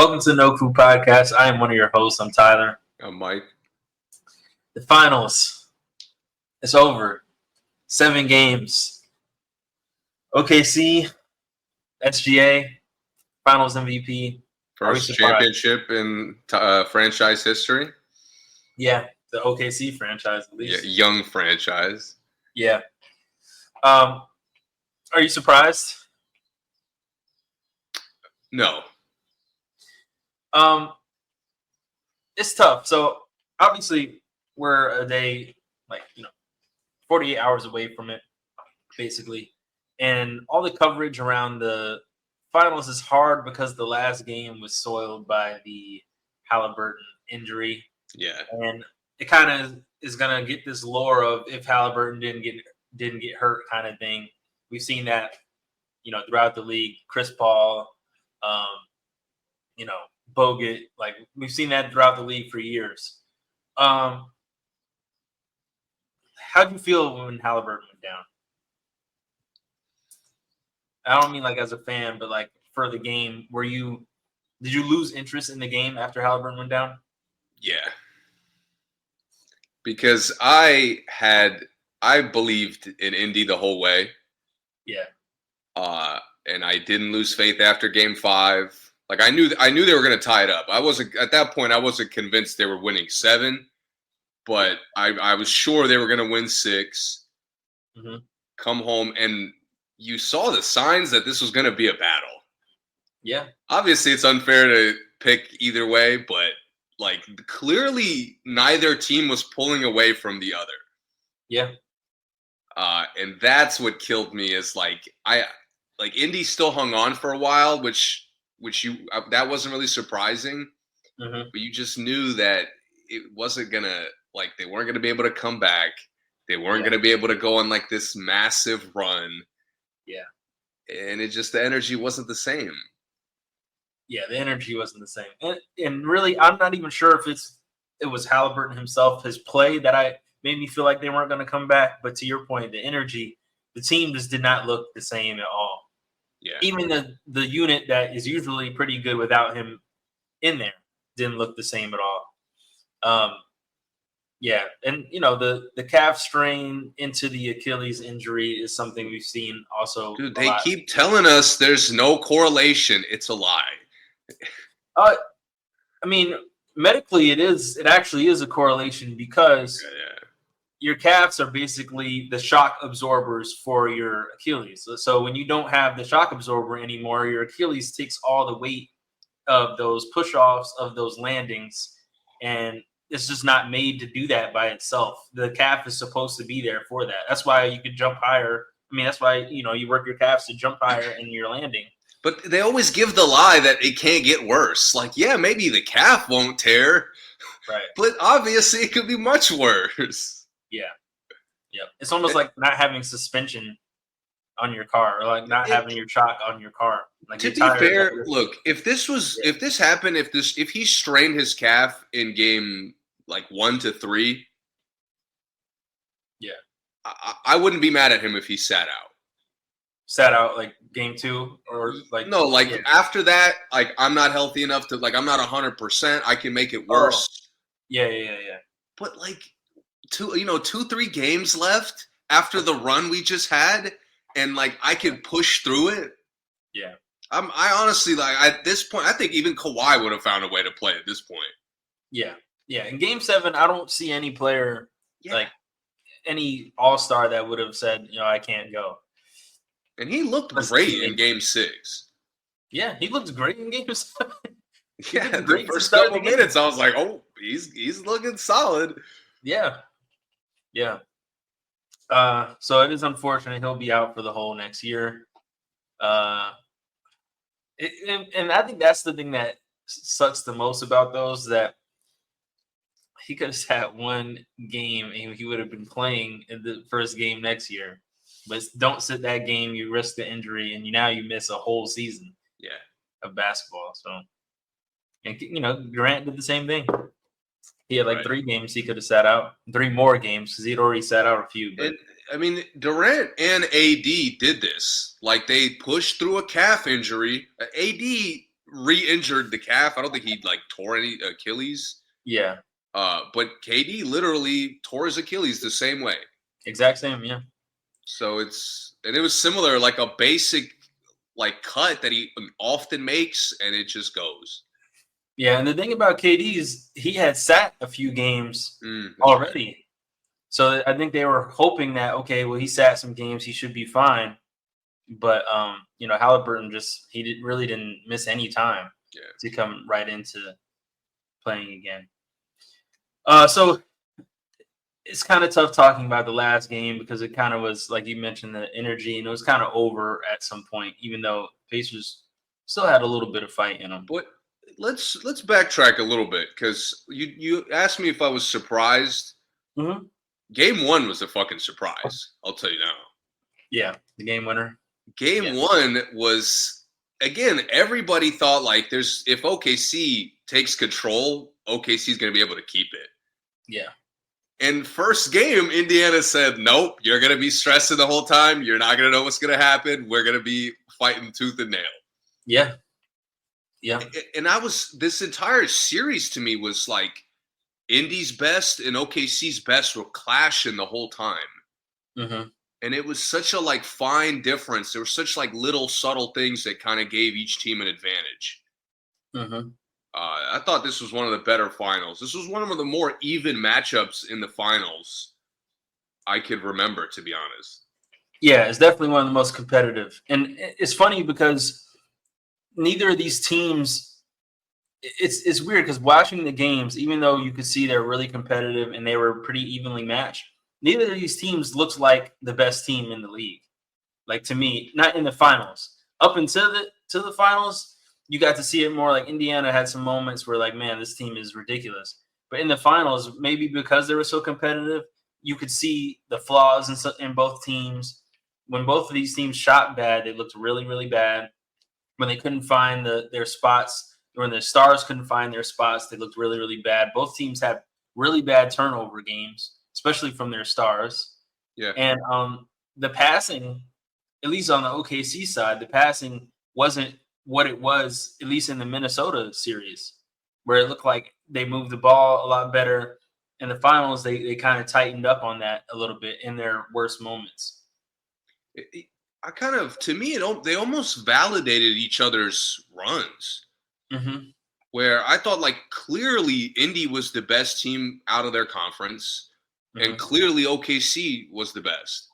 Welcome to the No Crew Podcast. I am one of your hosts. I'm Tyler. I'm Mike. The finals. It's over. 7 games. OKC, SGA, Finals MVP. First championship in franchise history. Yeah, the OKC franchise at least. Yeah, young franchise. Yeah. Are you surprised? No. It's tough. So obviously we're a day 48 hours away from it, basically. And all the coverage around the finals is hard because the last game was soiled by the Haliburton injury. Yeah. And it kind of is gonna get this lore of if Haliburton didn't get hurt kind of thing. We've seen that, throughout the league. Chris Paul, Bogut, like we've seen that throughout the league for years. How do you feel when Haliburton went down? I don't mean like as a fan, but like for the game, did you lose interest in the game after Haliburton went down? Yeah. Because I believed in Indy the whole way. Yeah. And I didn't lose faith after game 5. Like I knew they were going to tie it up. At that point I wasn't convinced they were winning 7, but I was sure they were going to win 6. Mm-hmm. Come home and you saw the signs that this was going to be a battle. Yeah. Obviously it's unfair to pick either way, but like clearly neither team was pulling away from the other. Yeah. And that's what killed me is Indy still hung on for a while, which that wasn't really surprising. Mm-hmm. But you just knew that it wasn't gonna they weren't gonna be able to come back. They weren't gonna be able to go on like this massive run. Yeah. And the energy wasn't the same. Yeah, the energy wasn't the same. And really, I'm not even sure if it was Haliburton himself, his play that made me feel like they weren't going to come back. But to your point, the energy, the team just did not look the same at all. Yeah. Even the unit that is usually pretty good without him in there didn't look the same at all. Yeah, and the calf strain into the Achilles injury is something we've seen also. Dude, they keep telling us there's no correlation. It's a lie. I mean, medically, it actually is a correlation because your calves are basically the shock absorbers for your Achilles. So when you don't have the shock absorber anymore, your Achilles takes all the weight of those push-offs, of those landings, and it's just not made to do that by itself. The calf is supposed to be there for that. That's why you can jump higher. I mean, that's why, you work your calves to jump higher in your landing. But they always give the lie that it can't get worse. Like, yeah, maybe the calf won't tear. Right. But obviously it could be much worse. Yeah. Yeah. It's almost like not having suspension on your car, or like not having your shock on your car. Like, to be fair, look, if this happened, if he strained his calf in game 1 to 3, yeah, I wouldn't be mad at him if he sat out. Sat out like game 2 or after that, I'm not healthy enough to I'm not 100%. I can make it worse. Yeah. But 2-3 games left after the run we just had, and I could push through it. Yeah. I honestly at this point, I think even Kawhi would have found a way to play at this point. Yeah. Yeah. In game 7, I don't see any player any all-star that would have said, I can't go. And he looked great in game 6. Yeah, he looked great in game 7. Yeah, the first couple minutes, I was like, oh, he's looking solid. Yeah. Yeah. So it is unfortunate he'll be out for the whole next year. And I think that's the thing that sucks the most about those, that he could have sat one game and he would have been playing in the first game next year. But don't sit that game, you risk the injury, and now you miss a whole season of basketball. So, and Durant did the same thing. He had 3 games he could have sat out, 3 more games because he'd already sat out a few. But Durant and AD did this. They pushed through a calf injury. AD re-injured the calf. I don't think he like tore any Achilles. Yeah. But KD literally tore his Achilles the same way. Exact same, yeah. So it was similar, like a basic like cut that he often makes, and it just goes. Yeah, and the thing about KD is he had sat a few games already. Right. So I think they were hoping that, okay, well, he sat some games, he should be fine. But, Haliburton really didn't miss any time to come right into playing again. So it's kind of tough talking about the last game because it kind of was, like you mentioned, the energy, and it was kind of over at some point, even though Pacers still had a little bit of fight in them. But let's backtrack a little bit because you asked me if I was surprised. Mm-hmm. Game 1 was a fucking surprise. I'll tell you now. Yeah, the game winner. Game 1 was, again, everybody thought like if OKC takes control, OKC is going to be able to keep it. Yeah. And first game, Indiana said, nope, you're going to be stressing the whole time. You're not going to know what's going to happen. We're going to be fighting tooth and nail. Yeah. Yeah. And this entire series to me was like Indy's best and OKC's best were clashing the whole time. Mm-hmm. And it was such a like fine difference. There were such like little subtle things that kind of gave each team an advantage. Mm-hmm. I thought this was one of the better finals. This was one of the more even matchups in the finals I could remember, to be honest. Yeah, it's definitely one of the most competitive. And it's funny because neither of these teams, it's weird because watching the games, even though you could see they're really competitive and they were pretty evenly matched, neither of these teams looks like the best team in the league. Like, to me, not in the finals. Up until the finals, you got to see it more. Like, Indiana had some moments where, like, man, this team is ridiculous. But in the finals, maybe because they were so competitive, you could see the flaws in both teams. When both of these teams shot bad, they looked really, really bad. When they couldn't find their spots, when the stars couldn't find their spots, they looked really, really bad. Both teams had really bad turnover games, especially from their stars. Yeah. And the passing, at least on the OKC side, the passing wasn't what it was, at least in the Minnesota series, where it looked like they moved the ball a lot better. In the finals, they kind of tightened up on that a little bit in their worst moments. To me, they almost validated each other's runs. Mm-hmm. Where I thought, like, clearly Indy was the best team out of their conference, and clearly OKC was the best.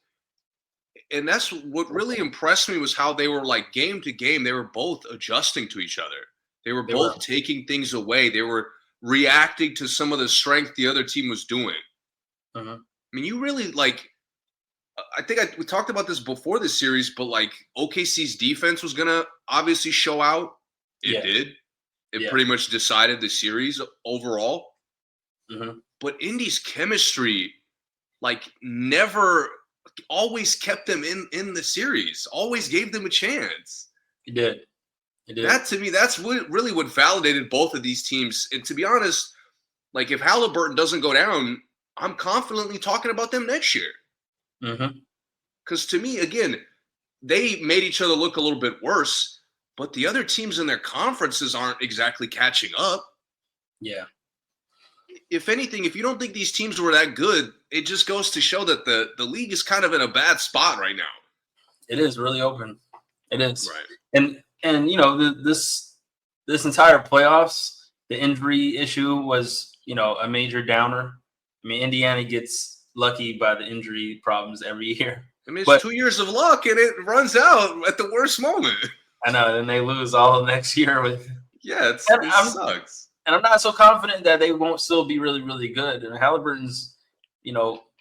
And that's what really impressed me was how they were, like, game to game, they were both adjusting to each other. They were both taking things away. They were reacting to some of the strength the other team was doing. Mm-hmm. I mean, you really, like, I think we talked about this before this series, but, like, OKC's defense was going to obviously show out. It did. It pretty much decided the series overall. Mm-hmm. But Indy's chemistry, like, never always kept them in the series, always gave them a chance. It did. That, to me, that's what validated both of these teams. And to be honest, like, if Haliburton doesn't go down, I'm confidently talking about them next year. Mm-hmm. Because to me, again, they made each other look a little bit worse, but the other teams in their conferences aren't exactly catching up. Yeah. If anything, if you don't think these teams were that good, it just goes to show that the league is kind of in a bad spot right now. It is really open. It is. Right. And this entire playoffs, the injury issue was, a major downer. I mean, Indiana gets lucky by the injury problems every year. I mean, it's 2 years of luck, and it runs out at the worst moment. I know, and they lose all next year with. Yeah, it sucks. And I'm not so confident that they won't still be really, really good. And Haliburton's,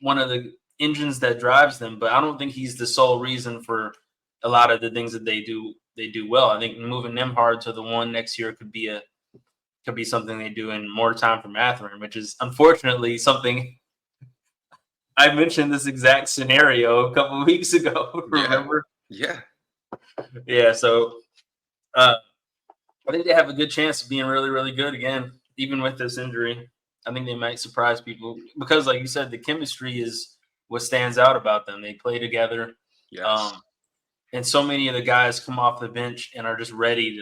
one of the engines that drives them, but I don't think he's the sole reason for a lot of the things that they do well. I think moving Nembhard to the one next year could be something they do in more time for Mathurin, which is unfortunately something I mentioned this exact scenario a couple of weeks ago. Remember? Yeah. Yeah. So I think they have a good chance of being really, really good again, even with this injury. I think they might surprise people because, like you said, the chemistry is what stands out about them. They play together. Yes. And so many of the guys come off the bench and are just ready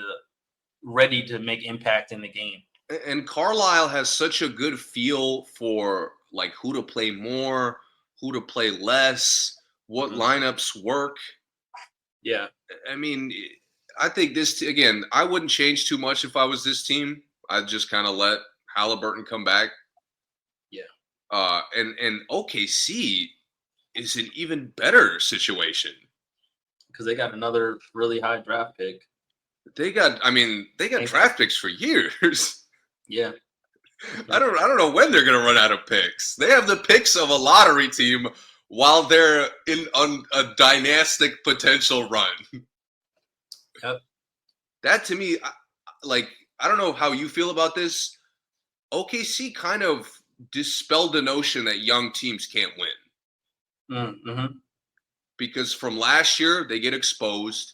ready to make impact in the game. And Carlisle has such a good feel for like who to play more, who to play less, what lineups work. Yeah. I mean, I think again, I wouldn't change too much if I was this team. I'd just kind of let Haliburton come back. Yeah. And OKC is an even better situation because they got another really high draft pick. They got draft picks for years. Yeah. I don't know when they're going to run out of picks. They have the picks of a lottery team while they're on a dynastic potential run. Yep. That to me, I don't know how you feel about this. OKC kind of dispelled the notion that young teams can't win. Mm-hmm. Because from last year, they get exposed.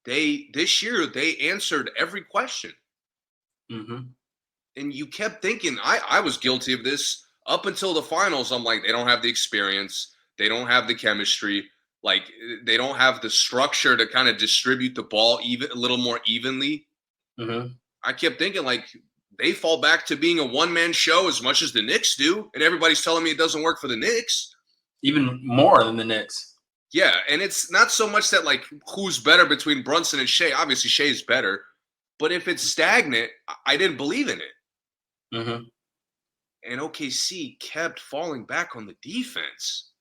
This year, they answered every question. Mm-hmm. And you kept thinking, I was guilty of this up until the finals. I'm like, they don't have the experience. They don't have the chemistry. Like, they don't have the structure to kind of distribute the ball a little more evenly. Mm-hmm. I kept thinking, like, they fall back to being a one-man show as much as the Knicks do. And everybody's telling me it doesn't work for the Knicks. Even more than the Knicks. Yeah, and it's not so much that, like, who's better between Brunson and Shea. Obviously, Shea's better. But if it's stagnant, I didn't believe in it. Mm-hmm. And OKC kept falling back on the defense.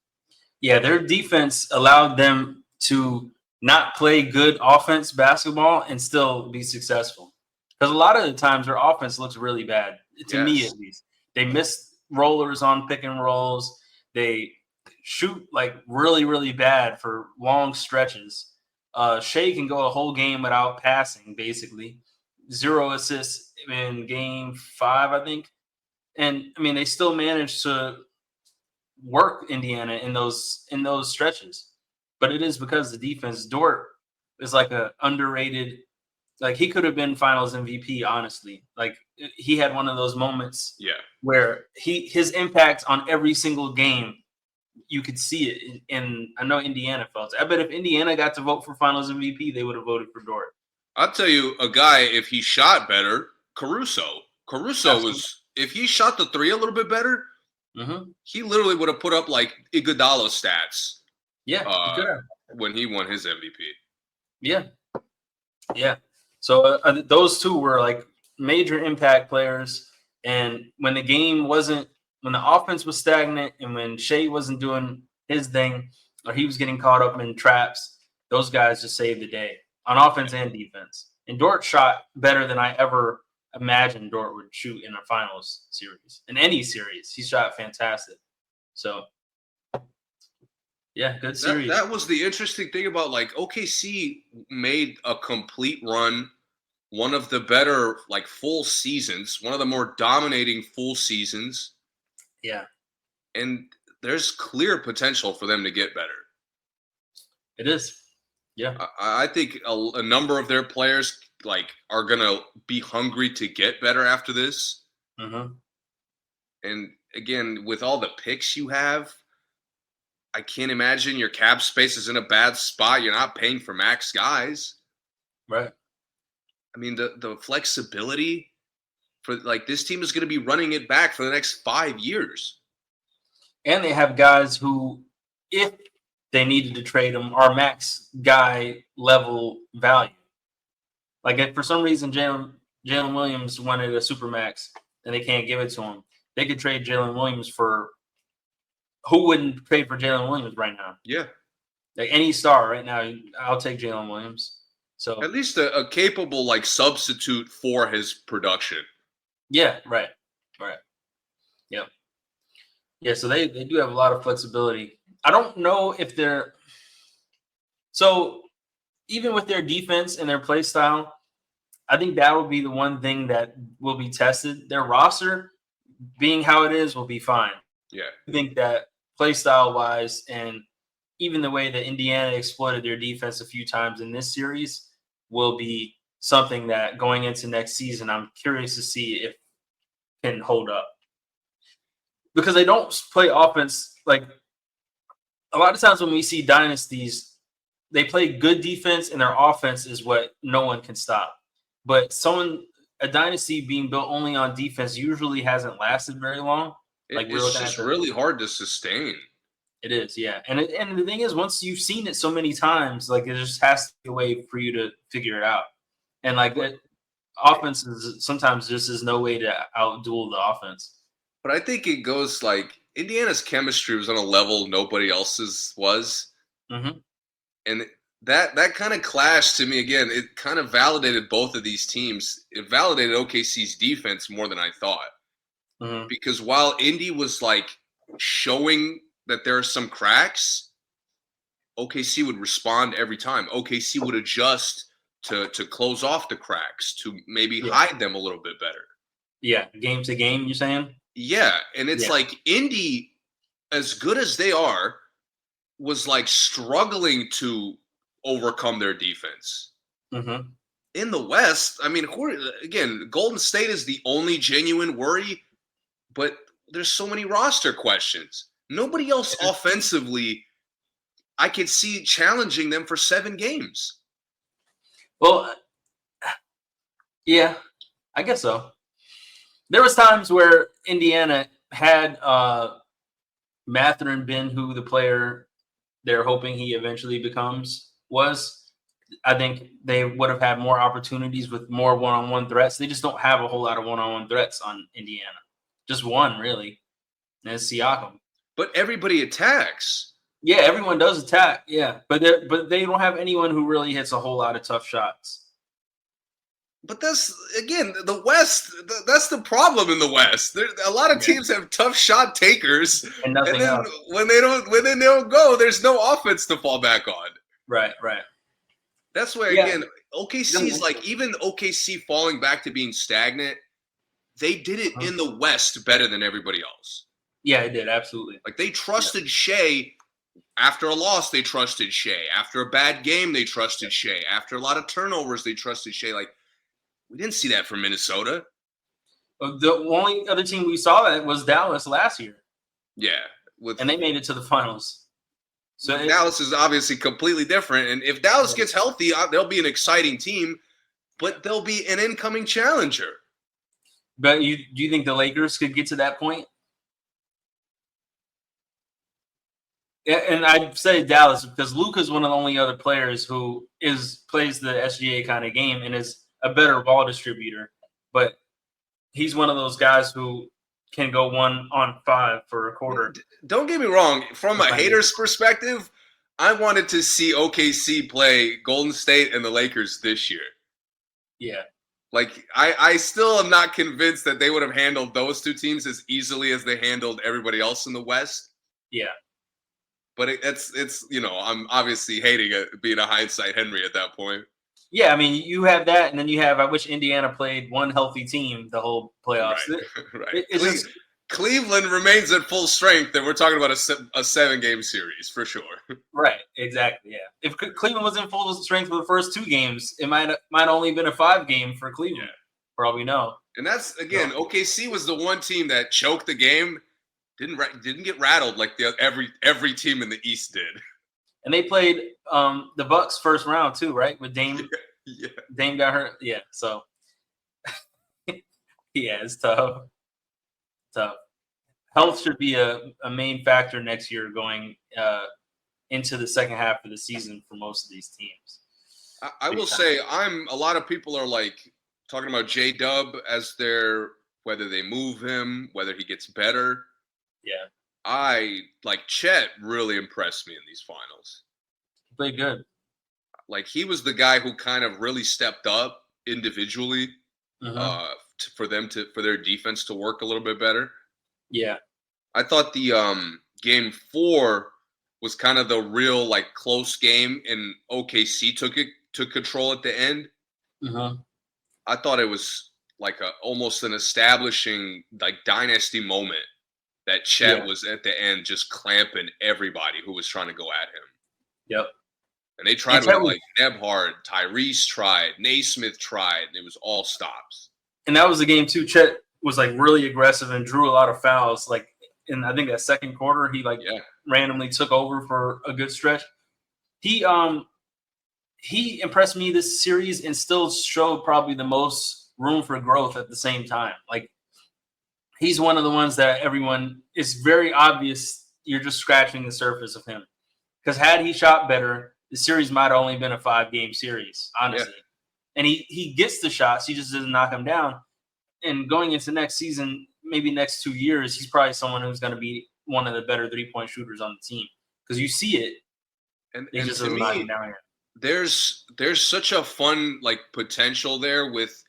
Yeah, their defense allowed them to not play good offense basketball and still be successful. Because a lot of the times their offense looks really bad, to me at least. They miss rollers on pick and rolls. They shoot like really, really bad for long stretches. Shea can go a whole game without passing, basically. 0 assists in game 5, I think. And I mean, they still managed to work Indiana in those stretches. But it is because the defense. Dort is like a underrated. Like, he could have been Finals MVP, honestly. Like, he had one of those moments where his impact on every single game, you could see it. And I know Indiana felt it. I bet if Indiana got to vote for Finals MVP, they would have voted for Dort. I'll tell you, a guy, if he shot better, Caruso was, if he shot the three a little bit better, he literally would have put up like Iguodala stats. Yeah, when he won his MVP. Yeah. So those two were like major impact players. And when the offense was stagnant and when Shea wasn't doing his thing or he was getting caught up in traps, those guys just saved the day on offense and defense. And Dort shot better than I ever imagined Dort would shoot in a finals series. In any series, he shot fantastic. So, yeah, good series. That was the interesting thing about, like, OKC made a complete run, one of the better, like, full seasons, one of the more dominating full seasons. Yeah. And there's clear potential for them to get better. It is. Yeah. I think a number of their players, like, are going to be hungry to get better after this. Mm-hmm. And, again, with all the picks you have, I can't imagine your cap space is in a bad spot. You're not paying for max guys. Right. I mean, the flexibility for, like, this team is going to be running it back for the next 5 years. And they have guys who, if they needed to trade them, are max guy level value. Like, if for some reason Jalen Williams wanted a supermax and they can't give it to him, they could trade Jalen Williams for – who wouldn't trade for Jalen Williams right now? Yeah. Like, any star right now, I'll take Jalen Williams. So at least a capable, like, substitute for his production. Yeah, right. Yep. Yeah, so they do have a lot of flexibility. I don't know if they're – so even with their defense and their play style, I think that will be the one thing that will be tested. Their roster, being how it is, will be fine. Yeah. I think that play style wise and even the way that Indiana exploited their defense a few times in this series will be something that going into next season, I'm curious to see if can hold up. Because they don't play offense. Like, a lot of times when we see dynasties, they play good defense and their offense is what no one can stop. But a dynasty being built only on defense usually hasn't lasted very long. It's just really hard to sustain. It is, yeah. And the thing is, once you've seen it so many times, like it just has to be a way for you to figure it out. And like that, offense is sometimes just is no way to outduel the offense. But I think it goes like Indiana's chemistry was on a level nobody else's was. Mm-hmm. And that kind of clashed to me again. It kind of validated both of these teams. It validated OKC's defense more than I thought. Mm-hmm. Because while Indy was like showing that there are some cracks, OKC would respond every time. OKC would adjust to close off the cracks, to maybe hide them a little bit better. Yeah, game to game, you're saying? Yeah, and it's like Indy, as good as they are, was like struggling to overcome their defense. Mm-hmm. In the West, I mean, again, Golden State is the only genuine worry, but there's so many roster questions. Nobody else offensively I could see challenging them for 7 games. Well, yeah, I guess so. There was times where Indiana had Mathurin been who the player they're hoping he eventually was. I think they would have had more opportunities with more one-on-one threats. They just don't have a whole lot of one-on-one threats on Indiana. Just one, really. And it's Siakam. But everybody attacks. Yeah, everyone does attack. Yeah, but they don't have anyone who really hits a whole lot of tough shots. But that's, again, the West. That's the problem in the West. A lot of teams have tough shot takers, and then else. when they don't go, there's no offense to fall back on. Right. That's why again, OKC's like, even OKC falling back to being stagnant, they did it in the West better than everybody else. Yeah, it did, absolutely. Like they trusted Shea. After a loss, they trusted Shea. After a bad game, they trusted Shea. After a lot of turnovers, they trusted Shea. Like, we didn't see that from Minnesota. The only other team we saw that was Dallas last year. Yeah. And they made it to the finals. So Dallas is obviously completely different. And if Dallas gets healthy, they'll be an exciting team, but they'll be an incoming challenger. But do you think the Lakers could get to that point? Yeah, and I'd say Dallas because Luka's one of the only other players who plays the SGA kind of game and is a better ball distributor. But he's one of those guys who can go 1-on-5 for a quarter. Don't get me wrong. From a hater's perspective, I wanted to see OKC play Golden State and the Lakers this year. Yeah. Like, I still am not convinced that they would have handled those two teams as easily as they handled everybody else in the West. Yeah. But it's I'm obviously hating it being a hindsight Henry at that point. Yeah, I mean, you have that, and then you have, I wish Indiana played one healthy team the whole playoffs. Right. Cleveland remains at full strength, and we're talking about a 7-game series for sure. Right, exactly, yeah. If Cleveland was in full strength for the first 2 games, it might only been a 5-game for Cleveland, for all we know. And that's, again, OKC was the one team that choked the game, didn't get rattled like every team in the East did. And they played the Bucks first round too, right? With Dame. Yeah. Dame got hurt. Yeah. So yeah, it's tough. Health should be a main factor next year going into the second half of the season for most of these teams. I will say a lot of people are like talking about J-Dub as whether they move him, whether he gets better. Yeah. Chet really impressed me in these finals. He played good. Like, he was the guy who kind of really stepped up individually for their defense to work a little bit better. Yeah. I thought the game 4 was kind of the real close game, and OKC took control at the end. I thought it was almost an establishing dynasty moment that Chet was at the end just clamping everybody who was trying to go at him. Yep. And they tried with Nebhard, Tyrese tried, Naismith tried, and it was all stops. And that was the game too. Chet was really aggressive and drew a lot of fouls. In I think that second quarter, he randomly took over for a good stretch. He he impressed me this series and still showed probably the most room for growth at the same time. Like, he's one of the ones that everyone is very obvious. You're just scratching the surface of him. Because had he shot better, the series might have only been a 5-game series, honestly. Yeah. And he gets the shots. He just doesn't knock them down. And going into next season, maybe next 2 years, he's probably someone who's going to be one of the better 3-point shooters on the team. Because you see it. And just to me, there's such a fun potential there with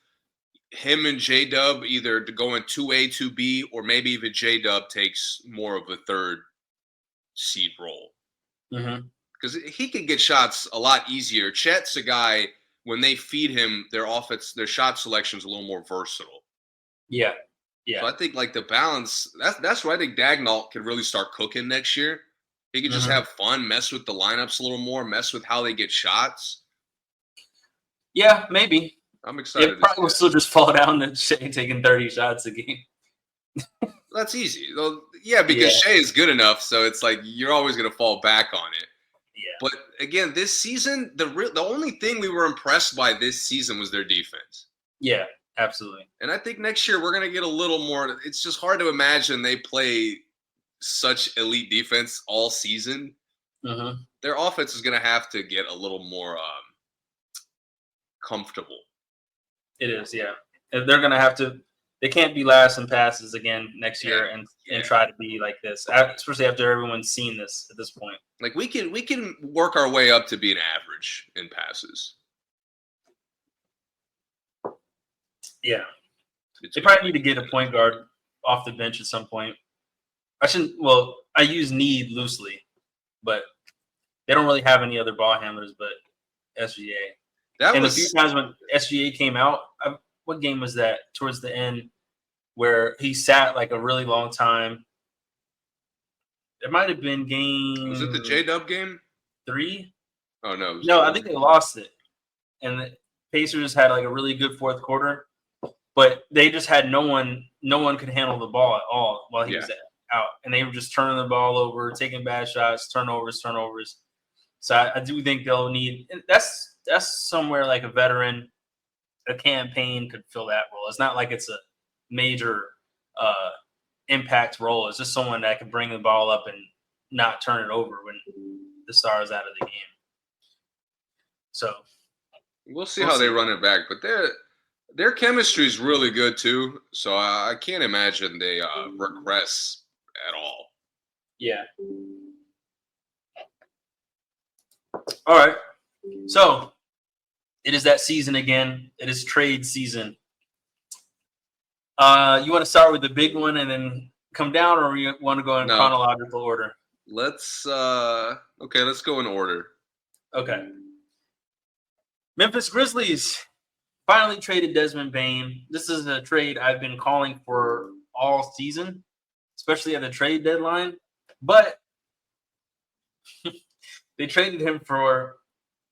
him and J-Dub either going 2A, 2B, or maybe even J-Dub takes more of a third seed role. Because he can get shots a lot easier. Chet's a guy, when they feed him, their shot selection is a little more versatile. Yeah. So I think the balance, that's where I think Dagnall can really start cooking next year. He can just have fun, mess with the lineups a little more, mess with how they get shots. Yeah, maybe. I'm excited. It probably will still just fall down to Shea taking 30 shots a game. That's easy. Yeah, because Shea is good enough, so it's you're always going to fall back on it. Yeah. But again, this season, the only thing we were impressed by this season was their defense. Yeah, absolutely. And I think next year we're going to get a little more. It's just hard to imagine they play such elite defense all season. Their offense is going to have to get a little more comfortable. It is, yeah. They're going to have to. They can't be last in passes again next year and try to be like this, especially after everyone's seen this at this point. We can work our way up to being average in passes. Yeah. They probably need to get a point guard off the bench at some point. I use need loosely, but they don't really have any other ball handlers but SGA. A few times when SGA came out, what game was that towards the end where he sat a really long time? It might have been game. Was it the J-Dub game? 3? Oh, no. No, I think they lost it. And the Pacers had a really good fourth quarter, but they just had no one could handle the ball at all while he was out. And they were just turning the ball over, taking bad shots, turnovers. So I do think they'll need – that's somewhere a veteran, a campaign could fill that role. It's not like it's a major impact role. It's just someone that can bring the ball up and not turn it over when the star is out of the game. So we'll see how they run it back. But their chemistry is really good too. So I can't imagine they regress at all. Yeah. All right. So it is that season again. It is trade season. You want to start with the big one and then come down, or you want to go in chronological order? Let's go in order. Okay. Memphis Grizzlies finally traded Desmond Bane. This is a trade I've been calling for all season, especially at the trade deadline. But they traded him for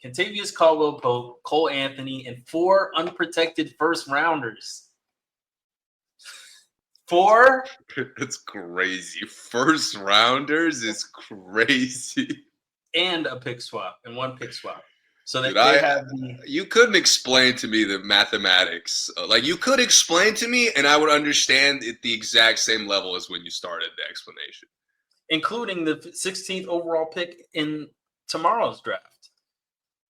Kentavious Caldwell-Pope, Cole Anthony, and 4 unprotected first-rounders. 4? That's crazy. First-rounders is crazy. And a pick swap, and 1 pick swap. So that you couldn't explain to me the mathematics. You could explain to me, and I would understand at the exact same level as when you started the explanation. Including the 16th overall pick in tomorrow's draft.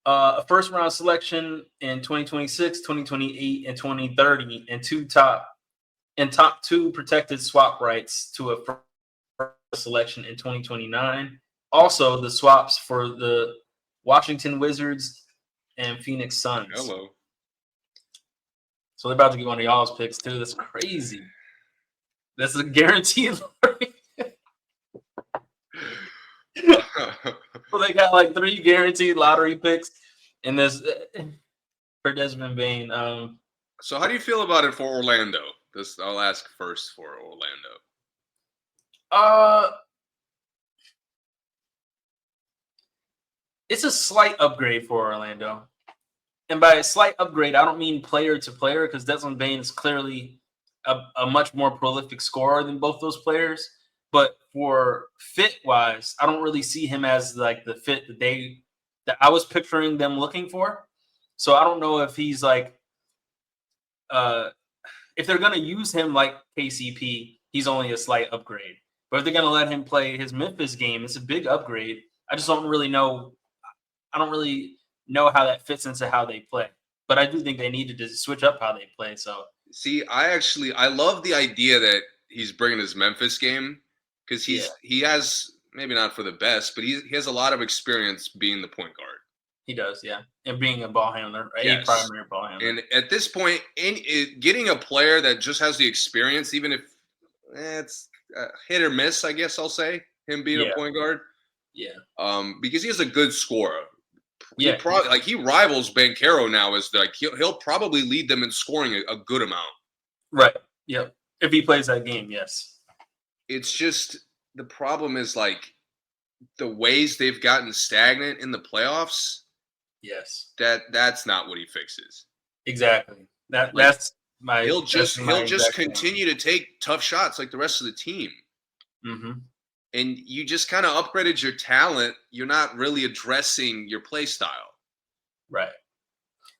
A first-round selection in 2026, 2028, and 2030, and top 2 protected swap rights to a first selection in 2029. Also, the swaps for the Washington Wizards and Phoenix Suns. Hello. So they're about to get one of y'all's picks too. That's crazy. That's a guaranteed lottery. So they got 3 guaranteed lottery picks in this for Desmond Bane. So how do you feel about it for Orlando? I'll ask first for Orlando. It's a slight upgrade for Orlando. And by a slight upgrade, I don't mean player to player, because Desmond Bane is clearly a much more prolific scorer than both those players. But for fit-wise, I don't really see him as the fit that they that I was picturing them looking for. So I don't know if he's like, if they're going to use him like KCP, he's only a slight upgrade. But if they're going to let him play his Memphis game, it's a big upgrade. I just don't really know. I don't really know how that fits into how they play. But I do think they needed to switch up how they play. So see, I love the idea that he's bringing his Memphis game because he has maybe not for the best, but he has a lot of experience being the point guard. He does, yeah, and being a ball handler, yes. A primary ball handler. And at this point, getting a player that just has the experience, even if it's hit or miss, I guess I'll say him being a point guard. Yeah. Because he is a good scorer. Yeah. He rivals Banchero now as he'll probably lead them in scoring a good amount. Right. Yep. If he plays that game, yes. It's just the problem is like the ways they've gotten stagnant in the playoffs. Yes. That's not what he fixes. Exactly. That's my. He'll just continue to take tough shots like the rest of the team. Mm-hmm. And you just kind of upgraded your talent. You're not really addressing your play style. Right.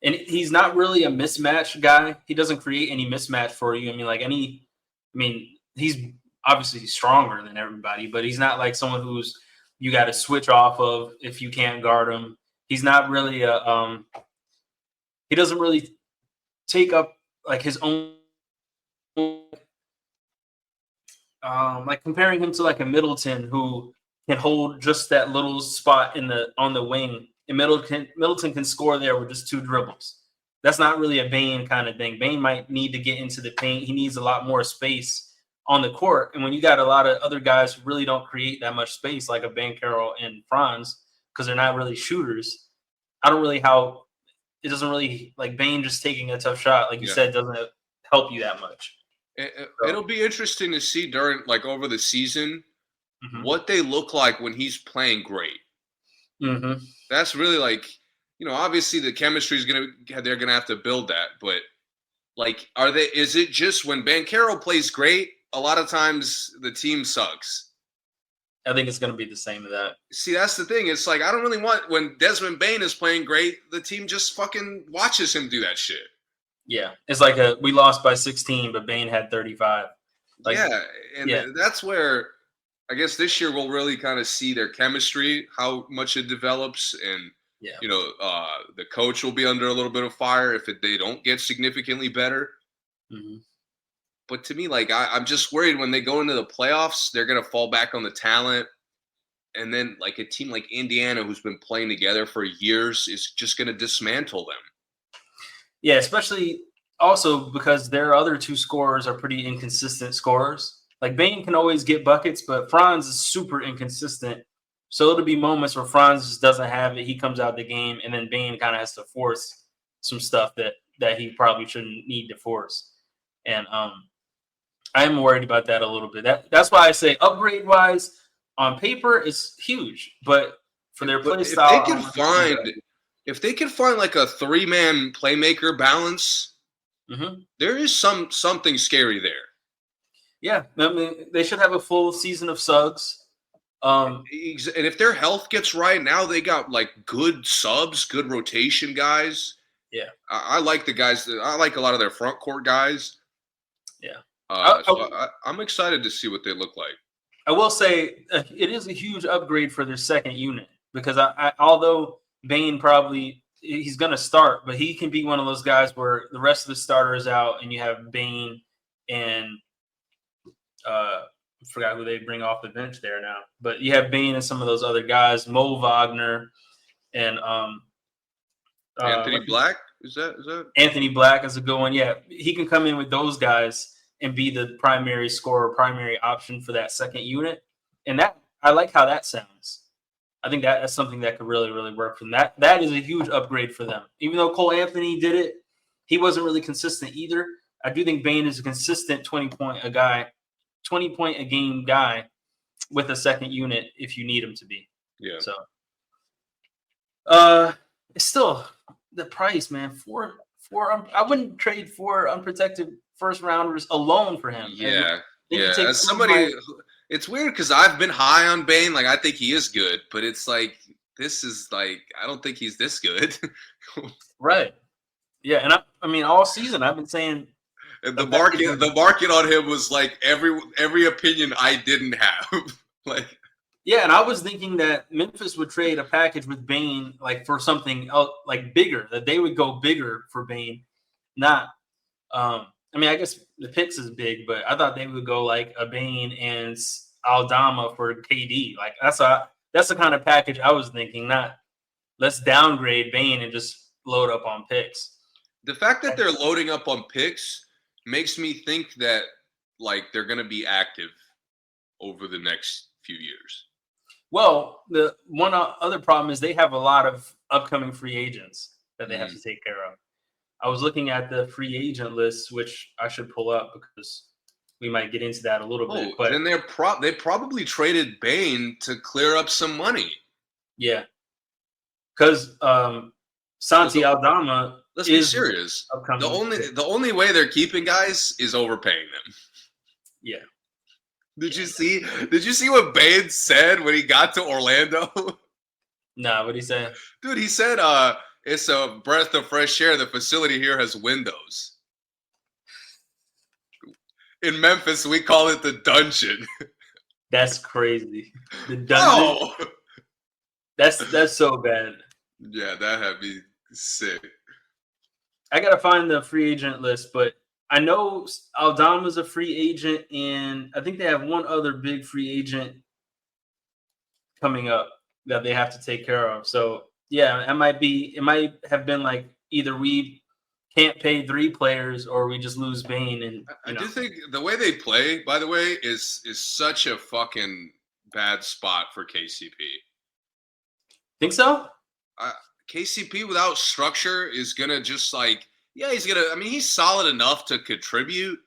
And he's not really a mismatch guy. He doesn't create any mismatch for you. He's obviously stronger than everybody, but he's not like someone who's you got to switch off of if you can't guard him. He's not really he doesn't really take up like his own like comparing him to like a Middleton who can hold just that little spot on the wing. And Middleton can score there with just 2 dribbles. That's not really a Bane kind of thing. Bane might need to get into the paint. He needs a lot more space on the court. And when you got a lot of other guys who really don't create that much space, like a Banchero and Franz, because they're not really shooters, it doesn't really like Bane just taking a tough shot, like you said, doesn't help you that much. It'll be interesting to see during over the season what they look like when he's playing great. Mm-hmm. That's really obviously the chemistry is they're gonna have to build that, but is it just when Banchero plays great, a lot of times the team sucks? I think it's going to be the same as that. See, that's the thing. It's like I don't really want when Desmond Bane is playing great, the team just fucking watches him do that shit. Yeah, it's like we lost by 16, but Bane had 35. That's where I guess this year we'll really kind of see their chemistry, how much it develops, and the coach will be under a little bit of fire if they don't get significantly better. Mm-hmm. But to me, I'm just worried when they go into the playoffs, they're going to fall back on the talent. And then a team like Indiana, who's been playing together for years, is just going to dismantle them. Yeah, especially also because their other 2 scorers are pretty inconsistent scorers. Like Bane can always get buckets, but Franz is super inconsistent. So it'll be moments where Franz just doesn't have it. He comes out the game, and then Bane kind of has to force some stuff that he probably shouldn't need to force. And I am worried about that a little bit. That's why I say upgrade-wise, on paper, it's huge. But for their play style, if they can find like a 3-man playmaker balance, there is something scary there. Yeah, they should have a full season of Suggs. And if their health gets right, now they got good subs, good rotation guys. Yeah, I like the guys. I like a lot of their front court guys. Yeah, I'm excited to see what they look like. I will say it is a huge upgrade for their second unit because although Bane he's going to start, but he can be one of those guys where the rest of the starter is out and you have Bane and I forgot who they bring off the bench there now, but you have Bane and some of those other guys, Mo Wagner and Anthony Black. Is that Anthony Black is a good one? Yeah, he can come in with those guys and be the primary scorer, primary option for that second unit, and that I like how that sounds. I think that's something that could really, really work for them. That is a huge upgrade for them. Even though Cole Anthony did it, he wasn't really consistent either. I do think Bane is a consistent 20-point a game guy with a second unit if you need him to be. Yeah. So, it's still the price, man. I wouldn't trade 4 unprotected first rounders alone for him. Yeah. As somebody, it's weird because I've been high on Bane. I think he is good, but it's this is like, I don't think he's this good. Right. Yeah, and I mean, all season I've been saying And the market on him was like every opinion I didn't have. Like, yeah, and I was thinking that Memphis would trade a package with Bane like for something else, like bigger, that they would go bigger for Bane, not. I mean, I guess the picks is big, but I thought they would go like a Bane and Aldama for KD. Like that's the kind of package I was thinking. Not let's downgrade Bane and just load up on picks. The fact that they're loading up on picks makes me think that like they're going to be active over the next few years. Well, the one other problem is they have a lot of upcoming free agents that they have to take care of. I was looking at the free agent list, which I should pull up because we might get into that a little bit. But then they probably traded Bane to clear up some money. Yeah, because Santi Aldama. Let's be serious. The only way they're keeping guys is overpaying them. Yeah. Did you see what Bane said when he got to Orlando? Nah, what'd he say? Dude, he said it's a breath of fresh air. The facility here has windows. In Memphis, we call it the dungeon. That's crazy. The dungeon. No! That's so bad. Yeah, that'd be sick. I gotta find the free agent list, but I know Aldama's a free agent, and I think they have one other big free agent coming up that they have to take care of. So yeah, it might have been like either we can't pay 3 players or we just lose Bane. And I do think the way they play, by the way, is such a fucking bad spot for KCP. Think so? KCP without structure is gonna just like, yeah, he's solid enough to contribute.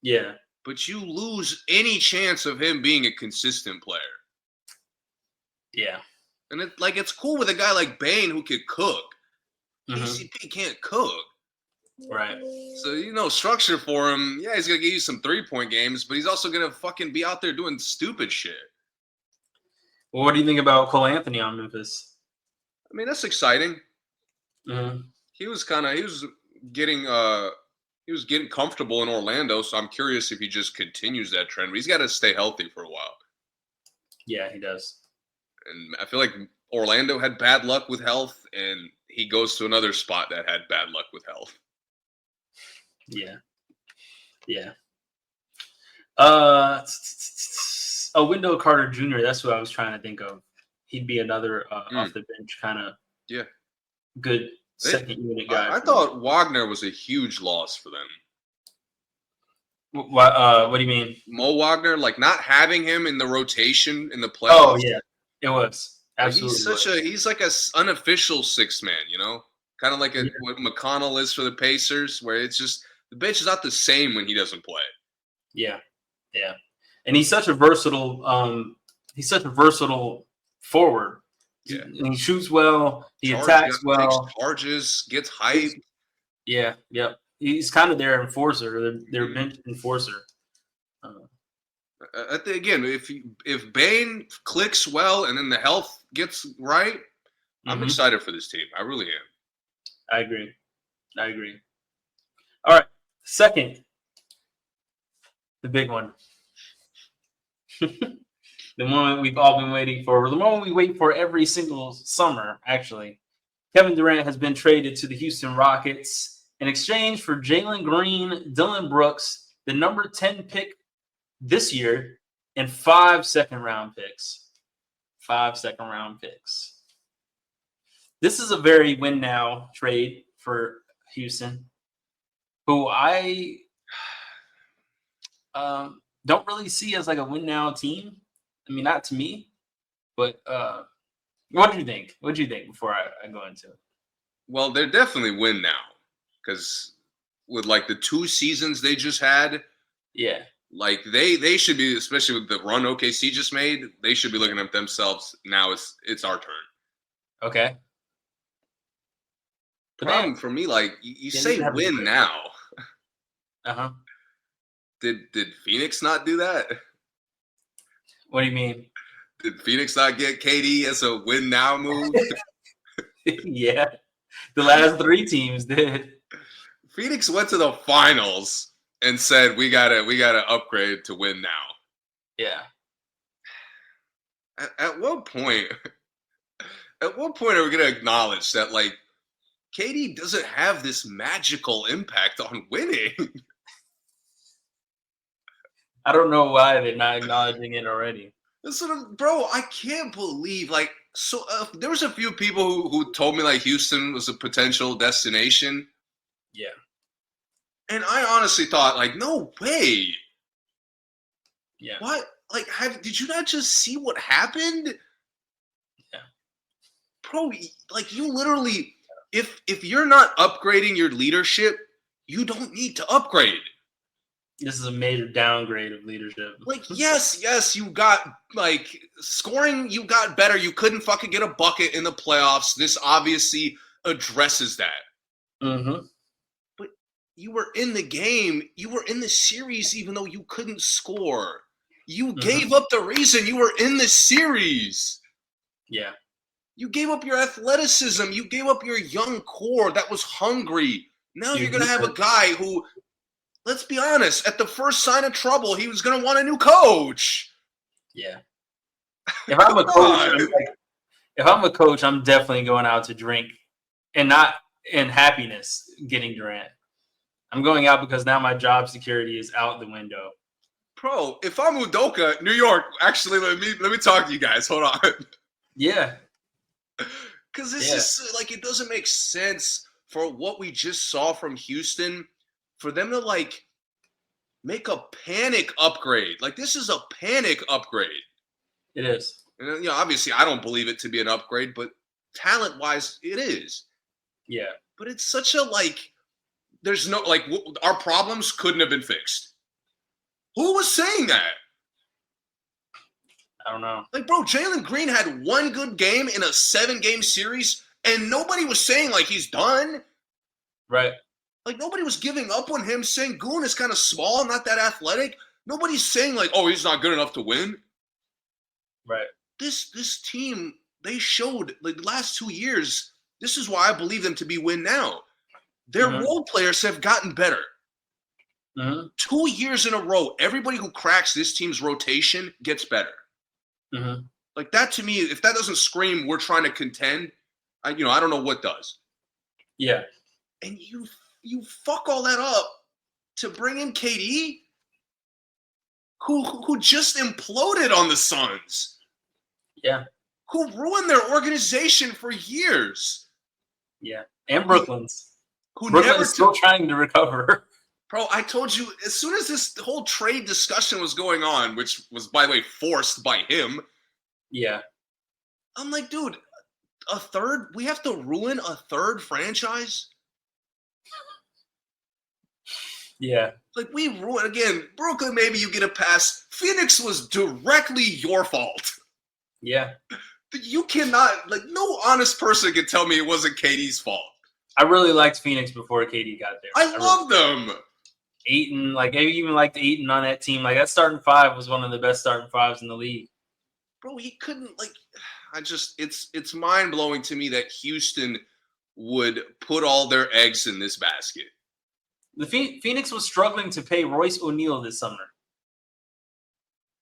Yeah. But you lose any chance of him being a consistent player. Yeah. And it's cool with a guy like Bane who could cook. Mm-hmm. KCP can't cook. Right. So, structure for him, yeah, he's gonna give you some 3-point games, but he's also gonna fucking be out there doing stupid shit. Well, what do you think about Cole Anthony on Memphis? I mean, that's exciting. Mm-hmm. He was getting comfortable in Orlando, so I'm curious if he just continues that trend. But he's got to stay healthy for a while. Yeah, he does. And I feel like Orlando had bad luck with health, and he goes to another spot that had bad luck with health. Yeah. Yeah. Wendell Carter Jr., that's what I was trying to think of. He'd be another off the bench kind of good second unit guy. I thought Wagner was a huge loss for them. What do you mean? Mo Wagner, like not having him in the rotation in the playoffs. Oh yeah, it was absolutely. He's like a unofficial 6th man, kind of like what McConnell is for the Pacers, where it's just the bench is not the same when he doesn't play. Yeah, yeah, and he's such a versatile. Forward. Yeah. And he shoots well. He attacks well. Takes charges, gets hype. Yeah, yep. He's kind of their enforcer, their bench enforcer. Again, if Bane clicks well and then the health gets right, I'm excited for this team. I really am. I agree. All right, second, the big one. The moment we've all been waiting for, the moment we wait for every single summer, actually. Kevin Durant has been traded to the Houston Rockets in exchange for Jalen Green, Dylan Brooks, the number 10 pick this year, and 5 second-round picks. 5 second-round picks. This is a very win-now trade for Houston, who I don't really see as like a win-now team. I mean, not to me, but what do you think? What do you think before I go into it? Well, they're definitely win now because with like the 2 seasons they just had, yeah, like they should be, especially with the run OKC just made, they should be looking at themselves now. It's our turn. Okay. Problem for me, like you say, win now. Did Phoenix not do that? What do you mean? Did Phoenix not get KD as a win now move? Yeah, the last 3 teams did. Phoenix went to the finals and said we gotta upgrade to win now. Yeah. At what point? At what point are we gonna acknowledge that like KD doesn't have this magical impact on winning? I don't know why they're not acknowledging it already. Bro, I can't believe like so. There was a few people who told me like Houston was a potential destination. Yeah. And I honestly thought like, no way. Yeah. What? Like, did you not just see what happened? Yeah. Bro, like you literally, if you're not upgrading your leadership, you don't need to upgrade. This is a major downgrade of leadership. Like, yes, you got like scoring, you got better. You couldn't fucking get a bucket in the playoffs. This obviously addresses that. Mm-hmm. But you were in the game. You were in the series, even though you couldn't score. You gave up the reason you were in the series. Yeah. You gave up your athleticism. You gave up your young core that was hungry. Now you're going to have a guy who, let's be honest, at the first sign of trouble, he was going to want a new coach. Yeah. If I'm a coach, I'm definitely going out to drink and not in happiness getting Durant. I'm going out because now my job security is out the window. Bro, if I'm Udoka, New York, actually, let me talk to you guys. Hold on. Yeah. Because this is like, it doesn't make sense for what we just saw from Houston for them to like make a panic upgrade. Like, this is a panic upgrade. It is. And, you know, obviously, I don't believe it to be an upgrade, but talent-wise, it is. Yeah. But it's such a, like, there's no, like, our problems couldn't have been fixed. Who was saying that? I don't know. Like, bro, Jalen Green had one good game in a 7-game series, and nobody was saying, like, he's done. Right. Like, nobody was giving up on him, saying Goon is kind of small, not that athletic. Nobody's saying, like, oh, he's not good enough to win. Right. This team, they showed, like, the last 2 years, this is why I believe them to be win now. Their role players have gotten better. 2 years in a row, everybody who cracks this team's rotation gets better. Like, that to me, if that doesn't scream we're trying to contend, I don't know what does. Yeah. And you fuck all that up to bring in KD, who just imploded on the Suns. Yeah. Who ruined their organization for years. Yeah. And Brooklyn's. Brooklyn's still trying to recover. Bro, I told you, as soon as this whole trade discussion was going on, which was, by the way, forced by him. Yeah. I'm like, dude, we have to ruin a third franchise? Yeah. Like, we ruined, again, Brooklyn, maybe you get a pass. Phoenix was directly your fault. Yeah. You cannot, like, no honest person can tell me it wasn't KD's fault. I really liked Phoenix before KD got there. I love them. Ayton, like, I even liked Ayton on that team. Like, that starting 5 was one of the best starting 5s in the league. Bro, he couldn't, like, it's mind-blowing to me that Houston would put all their eggs in this basket. The Phoenix was struggling to pay Royce O'Neal this summer.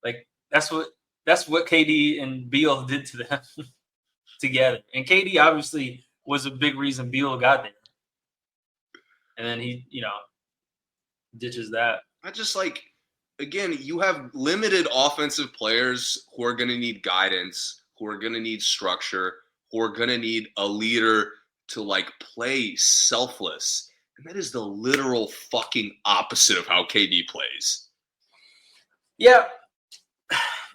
Like, that's what KD and Beal did to them together. And KD obviously was a big reason Beal got there. And then he, ditches that. I just like, again, you have limited offensive players who are going to need guidance, who are going to need structure, who are going to need a leader to, like, play selfless. And that is the literal fucking opposite of how KD plays. Yeah.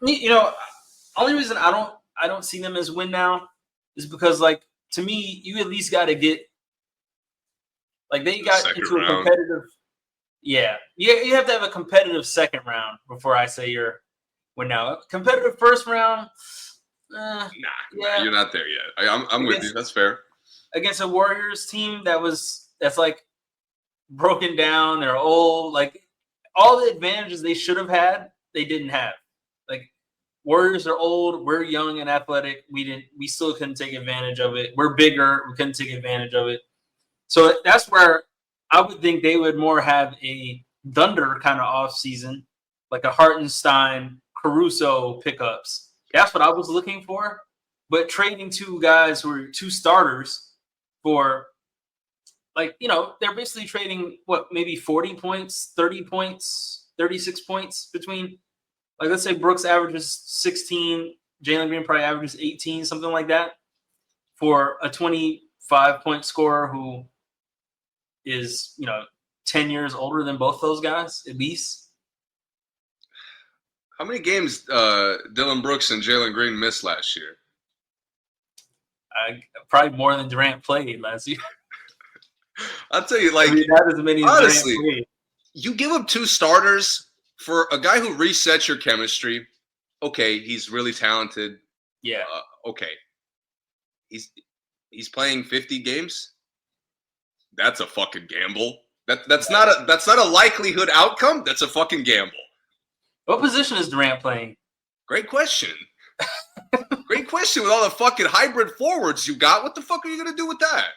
Only reason I don't see them as win now is because, like, to me, you at least got to get, like, they got into a competitive. Yeah. You have to have a competitive second round before I say you're win now. Competitive first round. Nah, you're not there yet. I'm with you. That's fair. Against a Warriors team that's like broken down. They're old. Like, all the advantages they should have had, they didn't have. Like, Warriors are old. We're young and athletic. We still couldn't take advantage of it. We're bigger. We couldn't take advantage of it. So that's where I would think they would more have a Thunder kind of off season, like a Hartenstein, Caruso pickups. That's what I was looking for. But trading two guys who are two starters for, like, they're basically trading maybe 40 points, 30 points, 36 points between. Like, let's say Brooks averages 16, Jalen Green probably averages 18, something like that, for a 25-point scorer who is, 10 years older than both those guys, at least. How many games Dylan Brooks and Jalen Green missed last year? Probably more than Durant played last year. I'll tell you, like, not as many honestly, as Durant played. You give up two starters for a guy who resets your chemistry. Okay, he's really talented. Yeah. Okay. He's playing 50 games. That's a fucking gamble. That's not a likelihood outcome. That's a fucking gamble. What position is Durant playing? Great question. Great question with all the fucking hybrid forwards you got. What the fuck are you gonna do with that?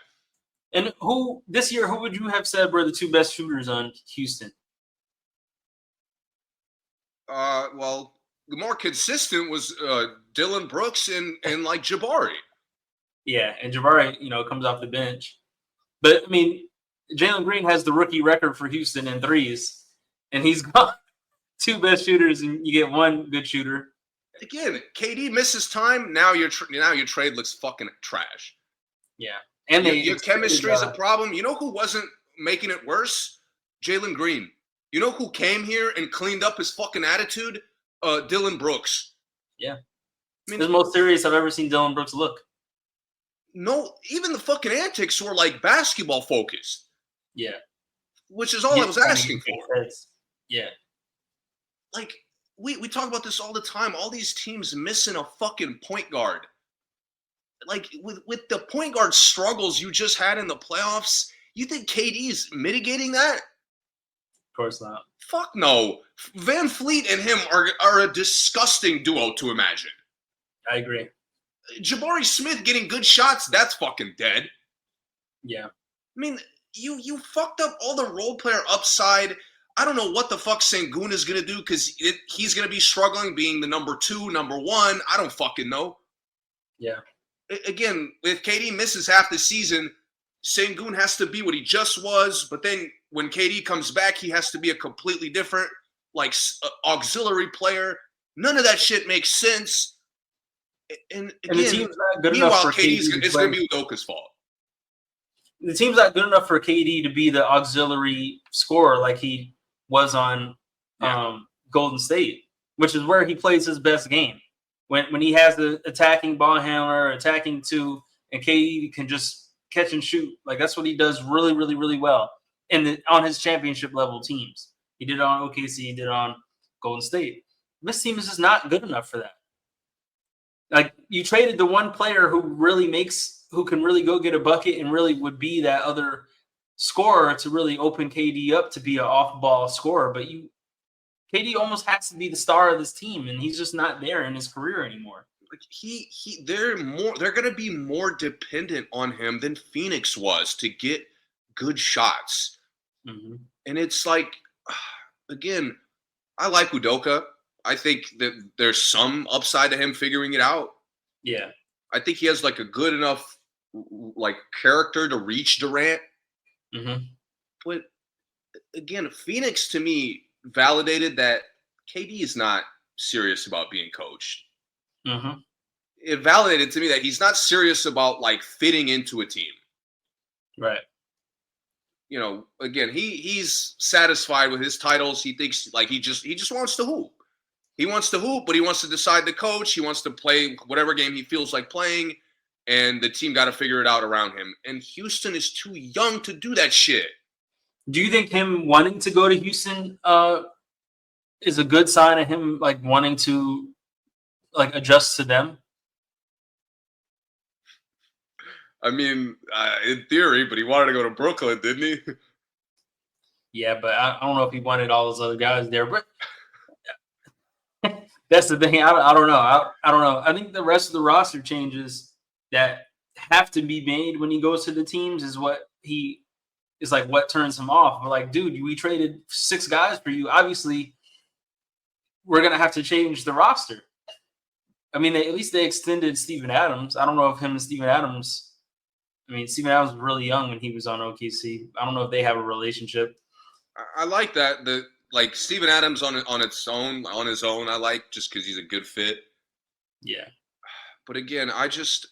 And who would you have said were the two best shooters on Houston? Well, the more consistent was Dylan Brooks and like Jabari. Yeah, and Jabari, comes off the bench. But I mean, Jalen Green has the rookie record for Houston in threes, and he's got two best shooters, and you get one good shooter. Again, KD misses time. Now your trade looks fucking trash. Yeah, and your chemistry is a problem. You know who wasn't making it worse? Jalen Green. You know who came here and cleaned up his fucking attitude? Dylan Brooks. Yeah. I mean, it's the most serious I've ever seen Dylan Brooks look. No, even the fucking antics were like basketball focused. Yeah. Which is all I was asking for. Yeah. Like, we talk about this all the time. All these teams missing a fucking point guard. Like, with the point guard struggles you just had in the playoffs, you think KD's mitigating that? Of course not. Fuck no. Van Fleet and him are a disgusting duo to imagine. I agree. Jabari Smith getting good shots, that's fucking dead. Yeah. I mean, you fucked up all the role player upside. I don't know what the fuck Sengun is going to do because he's going to be struggling being the number 2, number 1. I don't fucking know. Yeah. Again, if KD misses half the season, Sengun has to be what he just was, but then when KD comes back, he has to be a completely different, like, auxiliary player. None of that shit makes sense. And again, the team's not good meanwhile, enough for it's going to be Udoka's fault. The team's not good enough for KD to be the auxiliary scorer like he was on Golden State, which is where he plays his best game. When he has the attacking ball handler, attacking 2, and KD can just catch and shoot. Like, that's what he does really, really, really well on his championship level teams. He did it on OKC, he did it on Golden State. This team is just not good enough for that. Like, you traded the one player who can really go get a bucket and really would be that other scorer to really open KD up to be an off-ball scorer. But KD almost has to be the star of this team, and he's just not there in his career anymore. Like they're going to be more dependent on him than Phoenix was to get good shots. Mm-hmm. And it's like, again, I like Udoka. I think that there's some upside to him figuring it out. Yeah. I think he has like a good enough like character to reach Durant. Mm-hmm. But again, Phoenix to me validated that KD is not serious about being coached. Mm-hmm. It validated to me that he's not serious about like fitting into a team. Right. You know, again, he's satisfied with his titles. He thinks like he just wants to hoop. He wants to hoop, but he wants to decide the coach. He wants to play whatever game he feels like playing, and the team got to figure it out around him. And Houston is too young to do that shit. Do you think him wanting to go to Houston is a good sign of him like wanting to like adjust to them? I mean, in theory, but he wanted to go to Brooklyn, didn't he? Yeah, but I don't know if he wanted all those other guys there. But That's the thing. I don't know. I don't know. I think the rest of the roster changes that have to be made when he goes to the teams is what turns him off. But like, dude, we traded 6 guys for you. Obviously, we're gonna have to change the roster. I mean, at least they extended Steven Adams. I don't know if him and Steven Adams. I mean, Steven Adams was really young when he was on OKC. I don't know if they have a relationship. I like that. Like Steven Adams on his own, I like just because he's a good fit. Yeah. But again, I just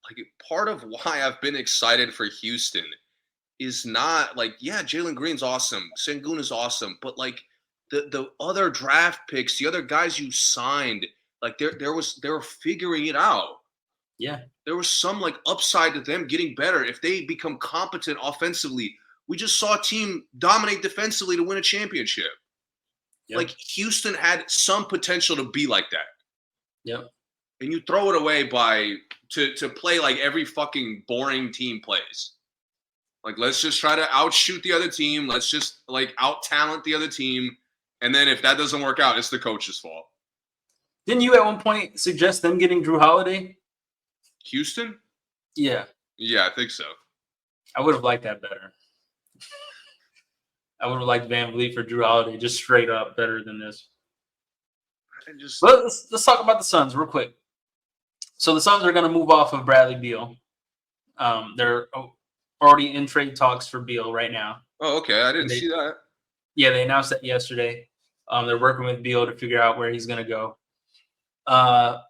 like part of why I've been excited for Houston is not like, yeah, Jalen Green's awesome, Sengun is awesome, but like the other draft picks, the other guys you signed, like they were figuring it out. Yeah. There was some like upside to them getting better if they become competent offensively. We just saw a team dominate defensively to win a championship. Yep. Like Houston had some potential to be like that. Yep. And you throw it away to play like every fucking boring team plays. Like, let's just try to outshoot the other team. Let's just like out-talent the other team. And then if that doesn't work out, it's the coach's fault. Didn't you at one point suggest them getting Jrue Holiday? Houston? Yeah. Yeah, I think so. I would have liked that better. I would have liked VanVleet for Jrue Holiday, just straight up better than this. Let's talk about the Suns real quick. So the Suns are going to move off of Bradley Beal. They're already in trade talks for Beal right now. Oh, okay. I didn't see that. Yeah, they announced that yesterday. They're working with Beal to figure out where he's going to go. How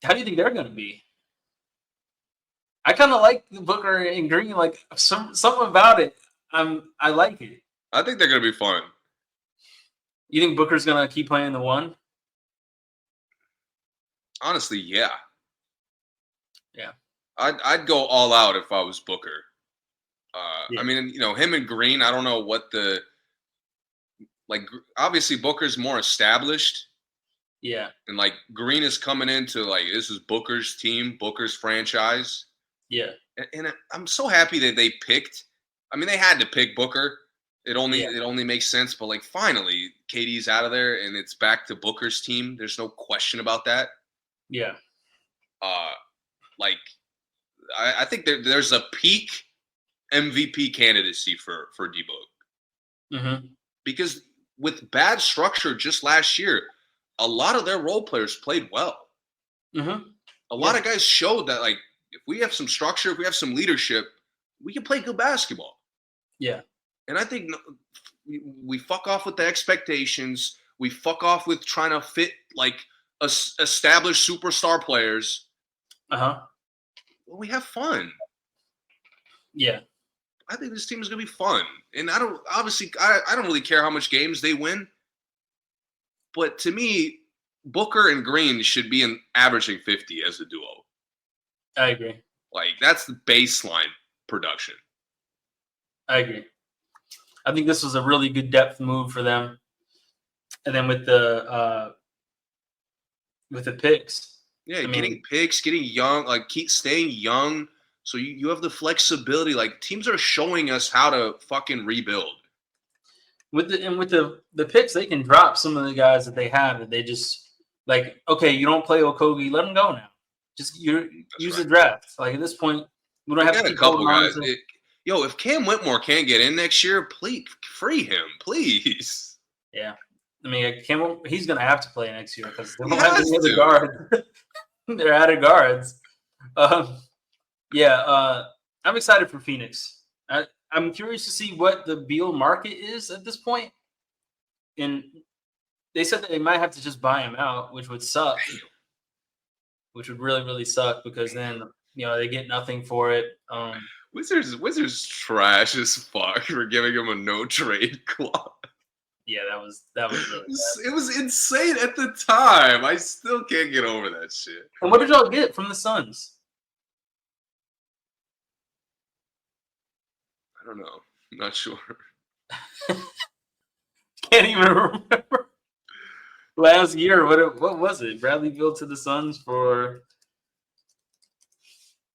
do you think they're going to be? I kind of like Booker and Green. Like something about it. I like it. I think they're going to be fun. You think Booker's going to keep playing the 1? Honestly, yeah. Yeah. I'd go all out if I was Booker. Yeah. I mean, him and Green, I don't know what obviously Booker's more established. Yeah. And like Green is coming into like, this is Booker's team, Booker's franchise. Yeah. And I'm so happy that they picked. I mean, they had to pick Booker. It only makes sense. But like, finally, KD's out of there and it's back to Booker's team. There's no question about that. Yeah. I think there's a peak MVP candidacy for D-Book. Mm-hmm. Because with bad structure just last year, a lot of their role players played well. Mm-hmm. A lot of guys showed that, like, if we have some structure, if we have some leadership, we can play good basketball. Yeah. And I think we fuck off with the expectations. We fuck off with trying to fit, like, established superstar players. Uh-huh. Well, we have fun. Yeah. I think this team is going to be fun. And I don't really care how much games they win. But to me, Booker and Green should be averaging 50 as a duo. I agree. Like, that's the baseline production. I agree. I think this was a really good depth move for them. And then with the picks. Yeah, getting picks, getting young, like keep staying young. So you have the flexibility. Like, teams are showing us how to fucking rebuild. With the picks, they can drop some of the guys that they have that they just like, okay, you don't play Okogie, let them go now. Just use the draft. Like, at this point, we don't have to keep a couple guys. If Cam Whitmore can't get in next year, please free him, please. Yeah. I mean, he's going to have to play next year because they don't have any other guards. They're out of guards. I'm excited for Phoenix. I'm curious to see what the Beal market is at this point. And they said that they might have to just buy him out, which would suck. Which would really, really suck because then, they get nothing for it. Wizards trash as fuck for giving him a no trade clause. Yeah, that was really bad. It was insane at the time. I still can't get over that shit. And what did y'all get from the Suns? I don't know. I'm not sure. Can't even remember. Last year, what was it? Bradley Beal to the Suns for...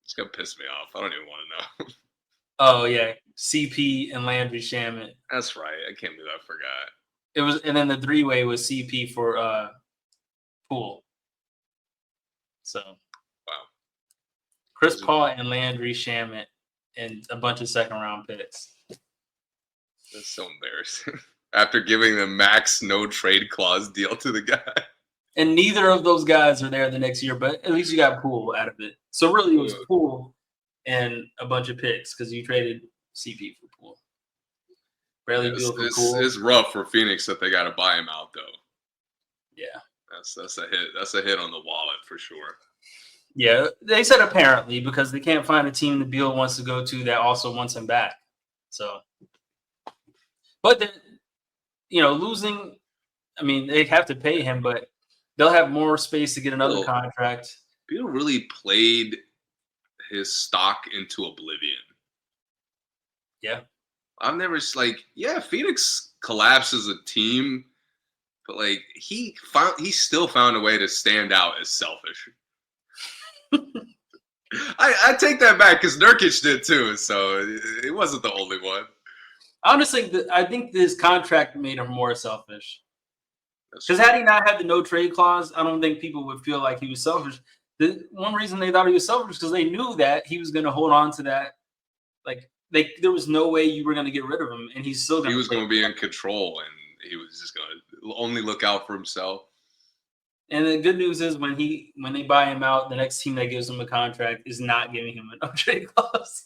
It's going to piss me off. I don't even want to know. Oh, yeah. CP and Landry Shamet. That's right. I can't believe I forgot. It was, and then the three-way was CP for Poole. So, wow. Chris Paul and Landry Shamet and a bunch of second-round picks. That's so embarrassing. After giving the max no trade clause deal to the guy. And neither of those guys are there the next year, but at least you got Poole out of it. So really, it was Poole and a bunch of picks because you traded CP for Poole. Bradley Beal for Poole. It's rough for Phoenix that they got to buy him out, though. Yeah, that's a hit. That's a hit on the wallet for sure. Yeah, they said apparently because they can't find a team that Beal wants to go to that also wants him back. So, but then, losing. I mean, they have to pay him, but they'll have more space to get another contract. Beal really played his stock into oblivion. Yeah. I've never Phoenix collapsed as a team, but he still found a way to stand out as selfish. I take that back because Nurkic did too, so it wasn't the only one. Honestly, I think this contract made him more selfish. Because had he not had the no trade clause, I don't think people would feel like he was selfish. The one reason they thought he was selfish because they knew that he was going to hold on to that. There was no way you were going to get rid of him, and he's still going to. He was going to be in control, and he was just going to only look out for himself. And the good news is when they buy him out, the next team that gives him a contract is not giving him a no trade clause.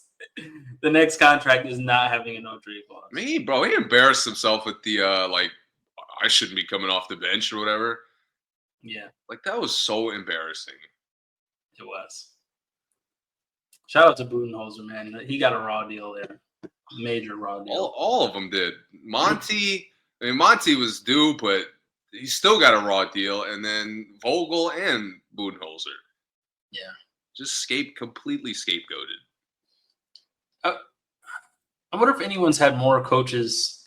The next contract is not having a no trade clause. He embarrassed himself with the I shouldn't be coming off the bench or whatever. Yeah. That was so embarrassing. It was. Shout out to Budenholzer, man. He got a raw deal there. Major raw deal. All of them did. Monty was due, but he still got a raw deal. And then Vogel and Budenholzer. Yeah. Just completely scapegoated. I wonder if anyone's had more coaches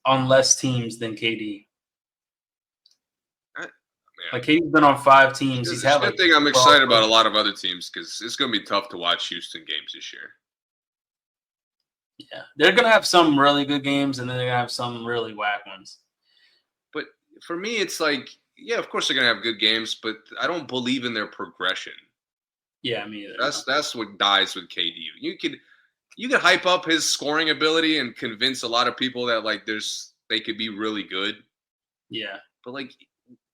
on less teams than KD. KD's been on 5 teams. He's had thing I'm excited about a lot of other teams because it's going to be tough to watch Houston games this year. Yeah, they're going to have some really good games, and then they're going to have some really whack ones. But for me, it's of course they're going to have good games, but I don't believe in their progression. Yeah, me either. That's what dies with KD. You could hype up his scoring ability and convince a lot of people that they could be really good. Yeah. But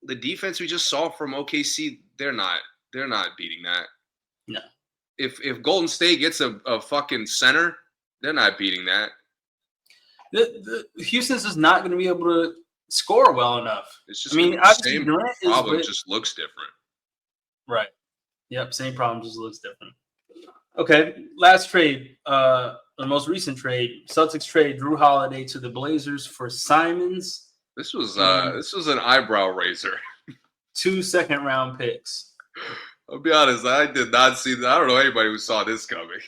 the defense we just saw from OKC, they're not beating that. No. If Golden State gets a fucking center, they're not beating that. The Houston's just not going to be able to score well enough. It's just obviously Durant problem just looks different. Right. Yep, same problem, just looks different. Okay, last trade, the most recent trade, Celtics trade Jrue Holiday to the Blazers for Simons. This was an eyebrow raiser. 2 second-round picks. I'll be honest, I did not see that. I don't know anybody who saw this coming.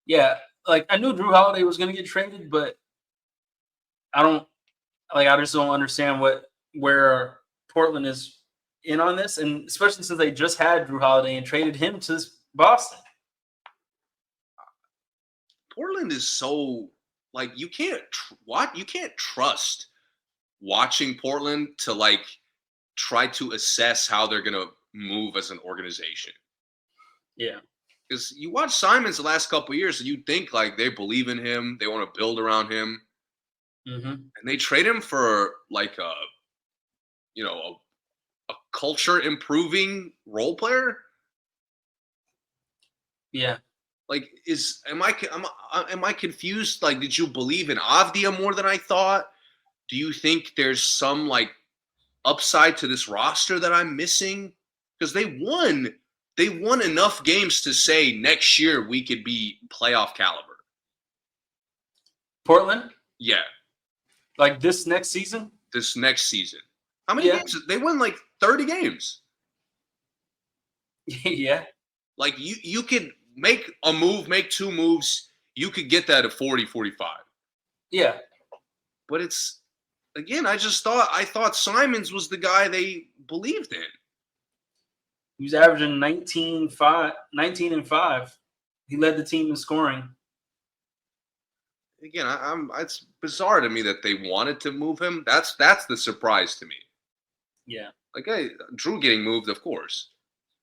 Yeah, I knew Jrue Holiday was going to get traded, but I just don't understand where Portland is in on this, and especially since they just had Jrue Holiday and traded him to Boston. Portland is so you can't trust watching Portland to try to assess how they're gonna move as an organization. Yeah, because you watch Simons the last couple of years, and you think they believe in him, they want to build around him, and they trade him for a culture improving role player. Yeah. Am I confused? Did you believe in Avdia more than I thought? Do you think there's some upside to this roster that I'm missing? Because they won enough games to say next year we could be playoff caliber. Portland? Yeah. This next season? This next season. How many games? They won 30 games. Yeah. You could make a move, make 2 moves, you could get that at 40, 45. Yeah. But it's, again, I thought Simons was the guy they believed in. He was averaging 19 and 5. He led the team in scoring. Again, it's bizarre to me that they wanted to move him. That's the surprise to me. Yeah. Like, hey, Jrue getting moved, of course.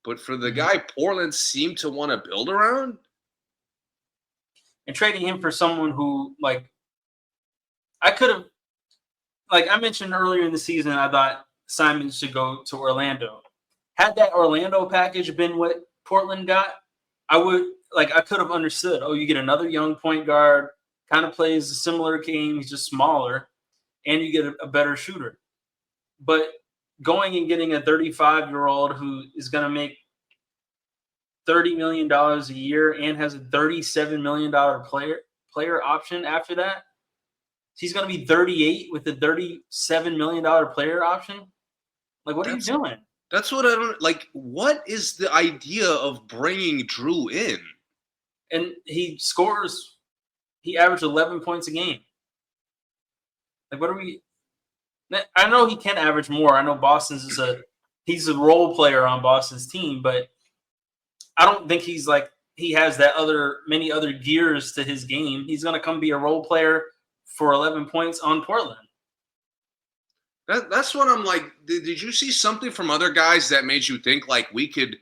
But for the guy Portland seemed to want to build around. And trading him for someone who, like, I could have, like I mentioned earlier in the season, I thought Simons should go to Orlando. Had that Orlando package been what Portland got, I could have understood. Oh, you get another young point guard, kind of plays a similar game, he's just smaller, and you get a better shooter. But going and getting a 35-year-old who is going to make $30 million a year and has a $37 million player option after that, he's going to be 38 with a $37 million player option. Like, what are you doing? That's what I don't like. What is the idea of bringing Jrue in? And he averaged 11 points a game. Like, what are we? I know he can average more. I know he's a role player on Boston's team, but I don't think he has many other gears to his game. He's going to come be a role player for 11 points on Portland. That's what I'm like. Did you see something from other guys that made you think like we could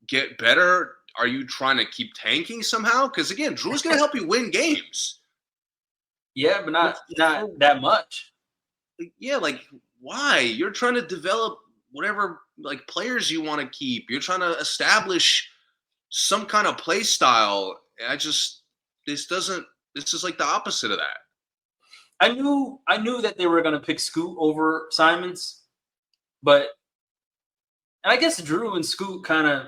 get better? Are you trying to keep tanking somehow? Because again, Jrue's going to help you win games. Yeah, but not that much. Yeah, like why? You're trying to develop whatever like players you want to keep. You're trying to establish some kind of play style. This is like the opposite of that. I knew that they were going to pick Scoot over Simons, and I guess Jrue and Scoot kind of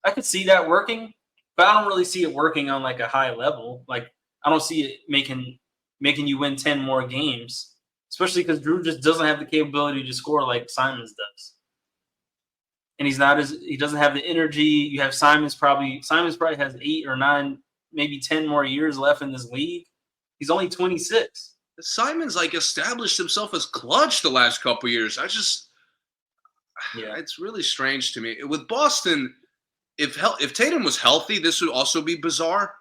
I could see that working, but I don't really see it working on like a high level. Like I don't see it making you win 10 more games, especially because Jrue just doesn't have the capability to score like Simons does. And he doesn't have the energy. You have Simons probably has 8 or 9, maybe 10 more years left in this league. He's only 26. Simons like established himself as clutch the last couple of years. It's really strange to me. With Boston, if Tatum was healthy, this would also be bizarre.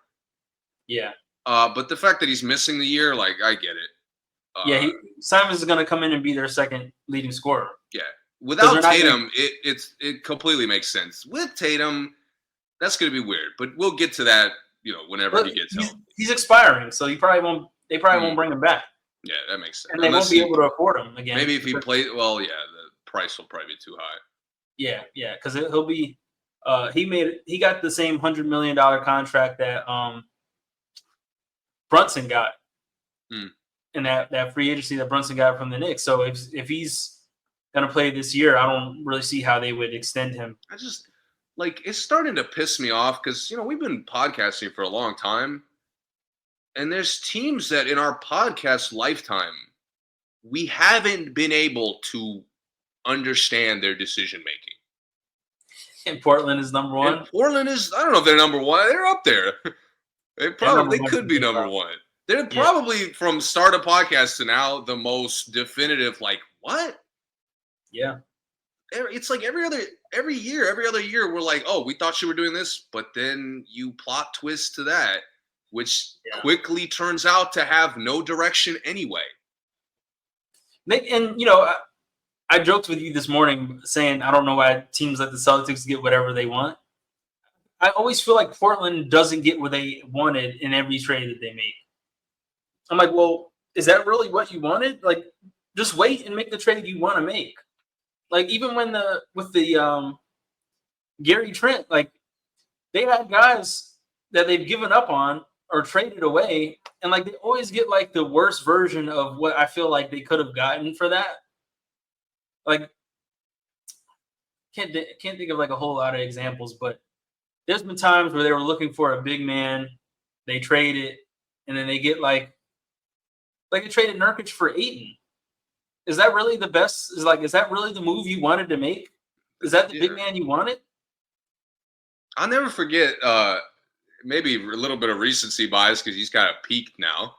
Yeah. But the fact that he's missing the year, like I get it. Simons is going to come in and be their second leading scorer. Yeah. Without Tatum, it completely makes sense. With Tatum, that's going to be weird. But we'll get to that. Whenever he gets healthy. He's expiring, so they probably won't bring him back. Yeah, that makes sense. And they won't be able to afford him again. Maybe if he plays, the price will probably be too high. Yeah, because he'll be. He got the same $100 million contract that Brunson got, and that free agency that Brunson got from the Knicks. So if he's gonna play this year, I don't really see how they would extend him. It's starting to piss me off because, we've been podcasting for a long time. And there's teams that in our podcast lifetime, we haven't been able to understand their decision-making. And Portland is number one? And Portland is, I don't know if they're number one. They're up there. They could be number one. They're probably, from start of podcast to now, the most definitive, like, what? Yeah. It's like every other year, we're like, oh, we thought you were doing this, but then you plot twist to that, which quickly turns out to have no direction anyway. And, I joked with you this morning saying I don't know why teams like the Celtics get whatever they want. I always feel like Portland doesn't get what they wanted in every trade that they make. I'm like, well, is that really what you wanted? Like, just wait and make the trade you want to make. Like, even with the Gary Trent, like, they had guys that they've given up on or traded away, and, like, they always get, like, the worst version of what I feel like they could have gotten for that. Like, can't think of, like, a whole lot of examples, but there's been times where they were looking for a big man, they trade it, and then they get, like they traded Nurkic for Ayton. Is that really the best? Is that really the move you wanted to make? Is that the big man you wanted? I'll never forget, maybe a little bit of recency bias because he's kind of peaked now.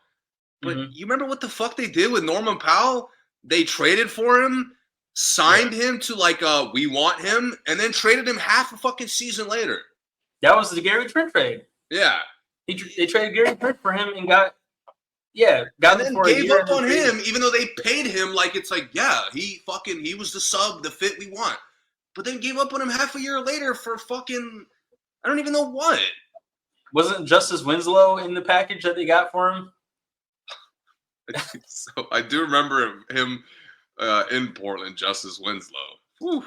But you remember what the fuck they did with Norman Powell? They traded for him, signed him to we want him, and then traded him half a fucking season later. That was the Gary Trent trade. Yeah. They traded Gary Trent for him and got Yeah, got and him then for a gave year up and on then him, even though they paid him like it's like, yeah, he was the sub, the fit we want. But then gave up on him half a year later for fucking, I don't even know what. Wasn't Justice Winslow in the package that they got for him? So I do remember him in Portland, Justice Winslow. Whew.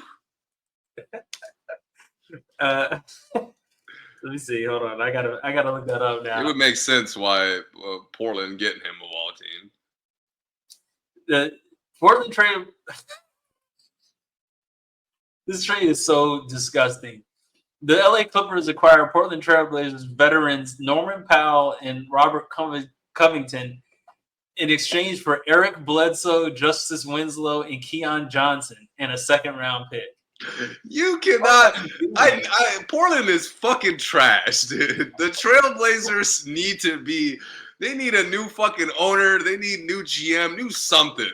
Let me see. Hold on. I gotta look that up now. It would make sense why Portland getting him of all teams. The Portland trade. This trade is so disgusting. The LA Clippers acquire Portland Trailblazers veterans Norman Powell and Robert Covington in exchange for Eric Bledsoe, Justice Winslow, and Keon Johnson and a second-round pick. You cannot. Portland is fucking trash, dude. The Trailblazers need to be. They need a new fucking owner. They need new GM, new something.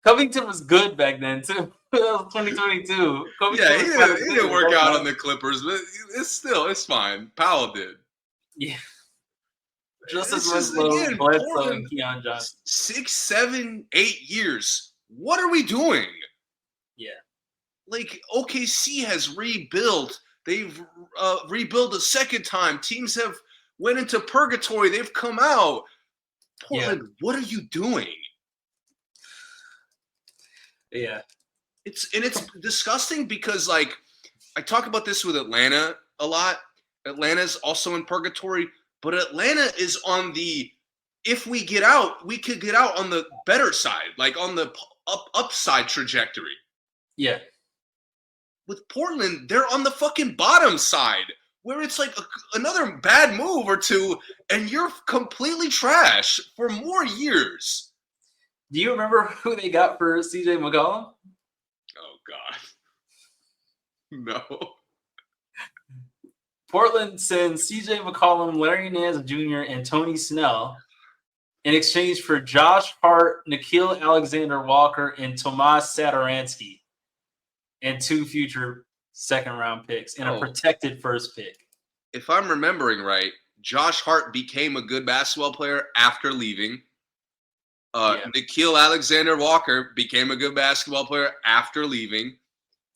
Covington was good back then too. 2022. Yeah, he didn't work out on the Clippers, but it's fine. Powell did. Yeah. Justice Winslow, Bledsoe, and Keon Johnson. 6, 7, 8 years. What are we doing? Yeah. Like, OKC has rebuilt. They've rebuilt a second time. Teams have went into purgatory. They've come out. Portland, what are you doing? Yeah. It's disgusting because, like, I talk about this with Atlanta a lot. Atlanta's also in purgatory, but Atlanta is on the, if we get out, we could get out on the better side, like on the upside trajectory. Yeah. With Portland, they're on the fucking bottom side, where it's like another bad move or two, and you're completely trash for more years. Do you remember who they got for CJ McCollum? Oh, God. No. Portland sends CJ McCollum, Larry Nance Jr., and Tony Snell in exchange for Josh Hart, Nikhil Alexander-Walker, and Tomas Satoransky, and 2 future second-round picks and a protected first pick. If I'm remembering right, Josh Hart became a good basketball player after leaving. Nikhil Alexander-Walker became a good basketball player after leaving.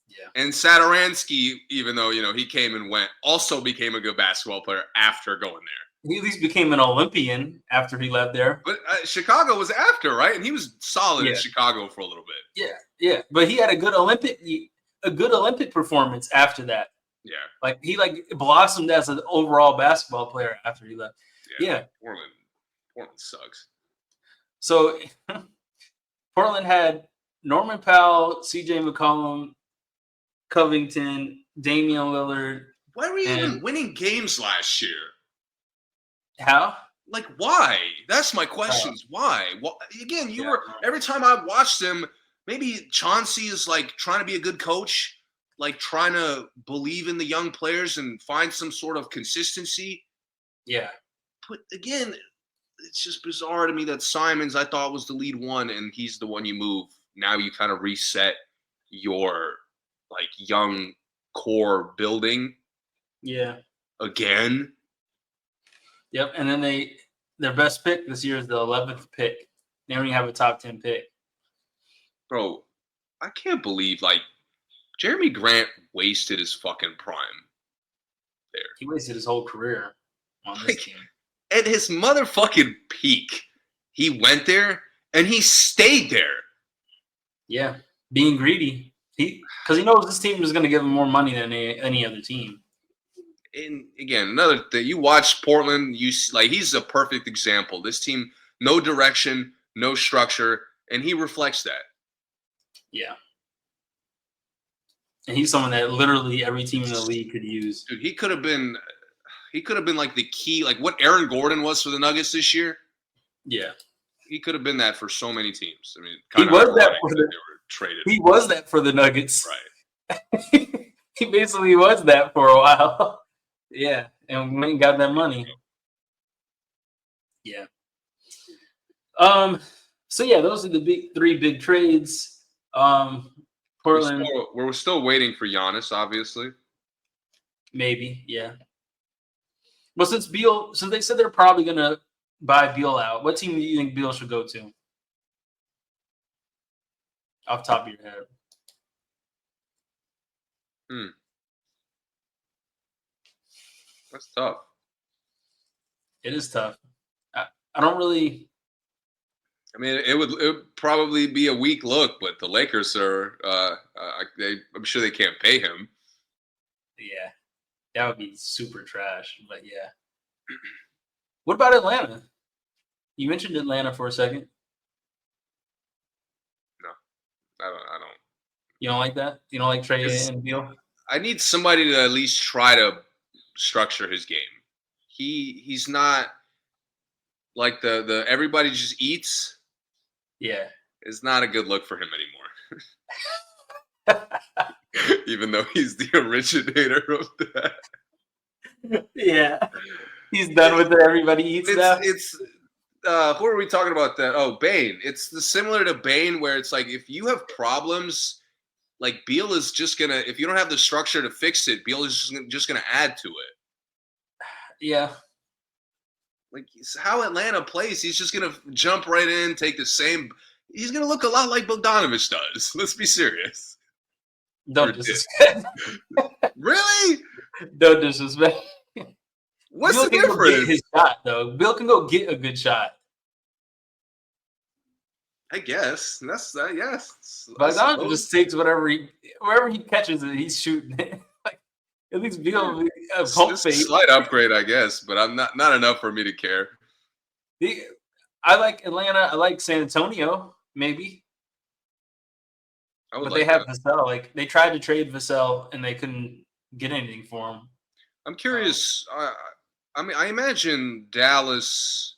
Yeah. And Satoransky, even though, he came and went, also became a good basketball player after going there. He at least became an Olympian after he left there. But Chicago was after, right? And he was solid in Chicago for a little bit. Yeah. But he had a good Olympic performance after that. Yeah. Like he blossomed as an overall basketball player after he left. Yeah. Portland sucks. So Portland had Norman Powell, CJ McCollum, Covington, Damian Lillard. Why were we even winning games last year? How? Like, why? That's my questions. Why? Well, again, every time I watched them, maybe Chauncey is like trying to be a good coach, like trying to believe in the young players and find some sort of consistency. Yeah. But again, it's just bizarre to me that Simons, I thought, was the lead one, and he's the one you move. Now you kind of reset your young core building. Yeah. Again. Yep. And then their best pick this year is the 11th pick. They don't even have a top 10 pick. Bro, I can't believe Jeremy Grant wasted his fucking prime there. He wasted his whole career on this team. At his motherfucking peak, he went there and he stayed there. Yeah. Being greedy. Because he knows this team is going to give him more money than any other team. And again, another thing, you watch Portland, you see, he's a perfect example. This team, no direction, no structure, and he reflects that. Yeah. And he's someone that literally every team in the league could use. Dude, he could have been like the key, like what Aaron Gordon was for the Nuggets this year. Yeah. He could have been that for so many teams. I mean, he was that for they were traded. He was that for the Nuggets. Right. He basically was that for a while. Yeah. And went and got that money. Yeah. So yeah, those are the three big trades. Portland. We're still waiting for Giannis, obviously. Maybe, yeah. Well, since they said they're probably gonna buy Beal out, what team do you think Beal should go to? Off the top of your head. That's tough. It is tough. I don't really. I mean, it would probably be a weak look, but the Lakers are. I'm sure they can't pay him. Yeah, that would be super trash. But yeah. What about Atlanta? You mentioned Atlanta for a second. No, I don't. You don't like that? You don't like Trey and Beal? I need somebody to at least try to structure his game. He's not like the everybody just eats. Yeah. It's not a good look for him anymore. Even though he's the originator of that. Yeah. He's done with it. Everybody eats now. It's who are we talking about that? Oh, Bane. It's similar to Bane where it's like if you have problems, like Beal is just gonna, if you don't have the structure to fix it, Beal is just gonna add to it. Yeah. Like how Atlanta plays, he's just gonna jump right in, take the same. He's gonna look a lot like Bogdanovich does. Let's be serious. Don't disrespect. Really? Don't disrespect. What's Bill the can difference? Go get his shot though. Bill can go get a good shot. I guess that's yes. Bogdanovich just takes wherever he catches it, he's shooting it. Like at least Bill a pump fake. Slight upgrade, I guess, but I'm not enough for me to care. I like Atlanta. I like San Antonio. Maybe. But they have Vassell. Like they tried to trade Vassell and they couldn't get anything for him. I'm curious. I mean, I imagine Dallas.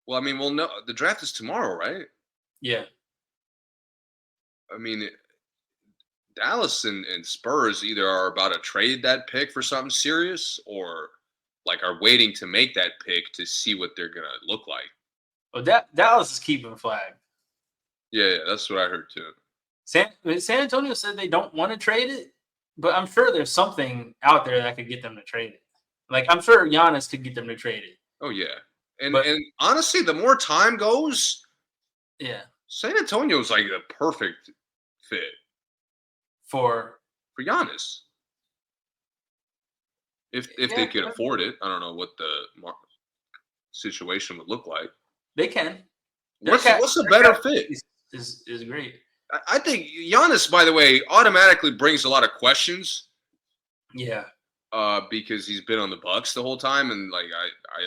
Well, I mean, we'll know the draft is tomorrow, right? Yeah. I mean, Dallas and Spurs either are about to trade that pick for something serious, or like are waiting to make that pick to see what they're gonna look like. Well, Dallas is keeping flag. Yeah, that's what I heard too. San Antonio said they don't want to trade it, but I'm sure there's something out there that could get them to trade it. Like I'm sure Giannis could get them to trade it. Oh yeah, and honestly, the more time goes, yeah, San Antonio is like the perfect fit for Giannis. If they could afford it, I don't know what the situation would look like. They can. What's a better fit? Is great. I think Giannis, by the way, automatically brings a lot of questions. Yeah. Because he's been on the Bucks the whole time, and like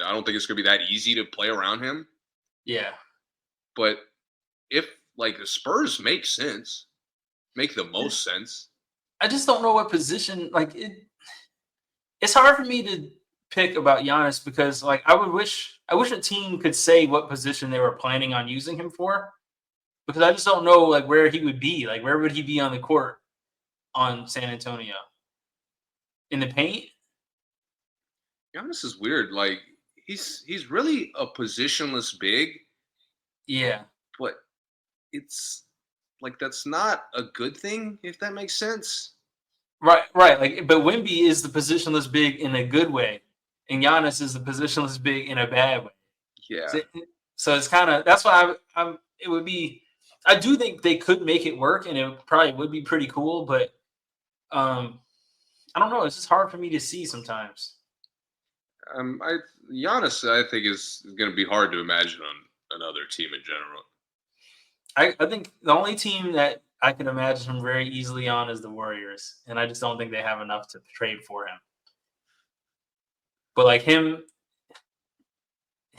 I don't think it's gonna be that easy to play around him. Yeah. But if like the Spurs make the most sense. I just don't know what position. Like it's hard for me to pick about Giannis because like I wish a team could say what position they were planning on using him for. Because I just don't know like where he would be. Like where would he be on the court on San Antonio? In the paint? Giannis is weird. Like he's really a positionless big. Yeah. But it's like that's not a good thing, if that makes sense. Right. Like, but Wemby is the positionless big in a good way, and Giannis is the positionless big in a bad way. Yeah. So it's kind of that's why it would be. I do think they could make it work, and it probably would be pretty cool. But I don't know. It's just hard for me to see sometimes. Giannis, I think is going to be hard to imagine on another team in general. I think the only team that I can imagine him very easily on is the Warriors, and I just don't think they have enough to trade for him. But like him,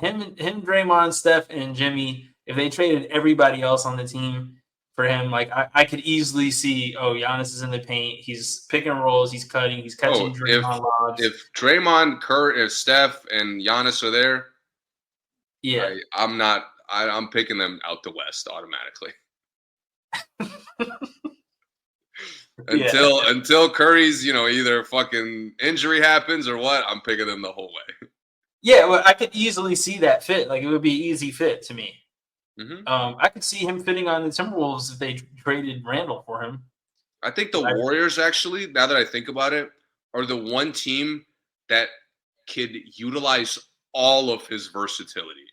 Draymond, Steph, and Jimmy, if they traded everybody else on the team for him, like I could easily see, Giannis is in the paint, he's picking rolls, he's cutting, he's catching Draymond lobs. If Draymond, Kurt, if Steph, and Giannis are there, yeah, I'm picking them out the West automatically. Until Curry's, either fucking injury happens or what, I'm picking them the whole way. Yeah, well, I could easily see that fit. Like it would be an easy fit to me. Mm-hmm. I could see him fitting on the Timberwolves if they traded Randall for him. I think the Warriors, actually, now that I think about it, are the one team that could utilize all of his versatility.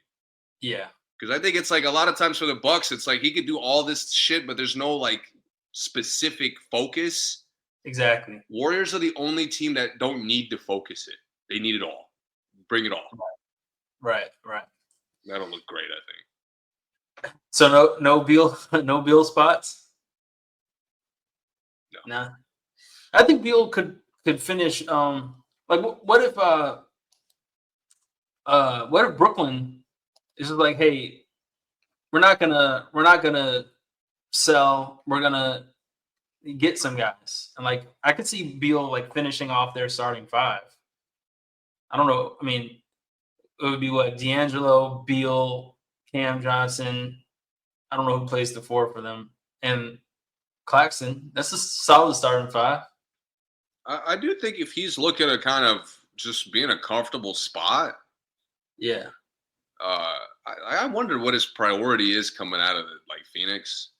Yeah. Because I think it's like a lot of times for the Bucks, it's like he could do all this shit, but there's no like specific focus. Exactly. Warriors are the only team that don't need to focus it. They need it all. Bring it all. Right. That'll look great, I think. So no Beal spots? No. Nah. I think Beal could finish like what if Brooklyn is just like, hey, we're not gonna sell, we're gonna get some guys. And like I could see Beal like finishing off their starting five. I don't know. I mean, it would be what, D'Angelo, Beal, Cam Johnson. I don't know who plays the four for them. And Claxton. That's a solid starting five. I do think if he's looking at kind of just being a comfortable spot, Yeah. I wonder what his priority is coming out of it, like Phoenix.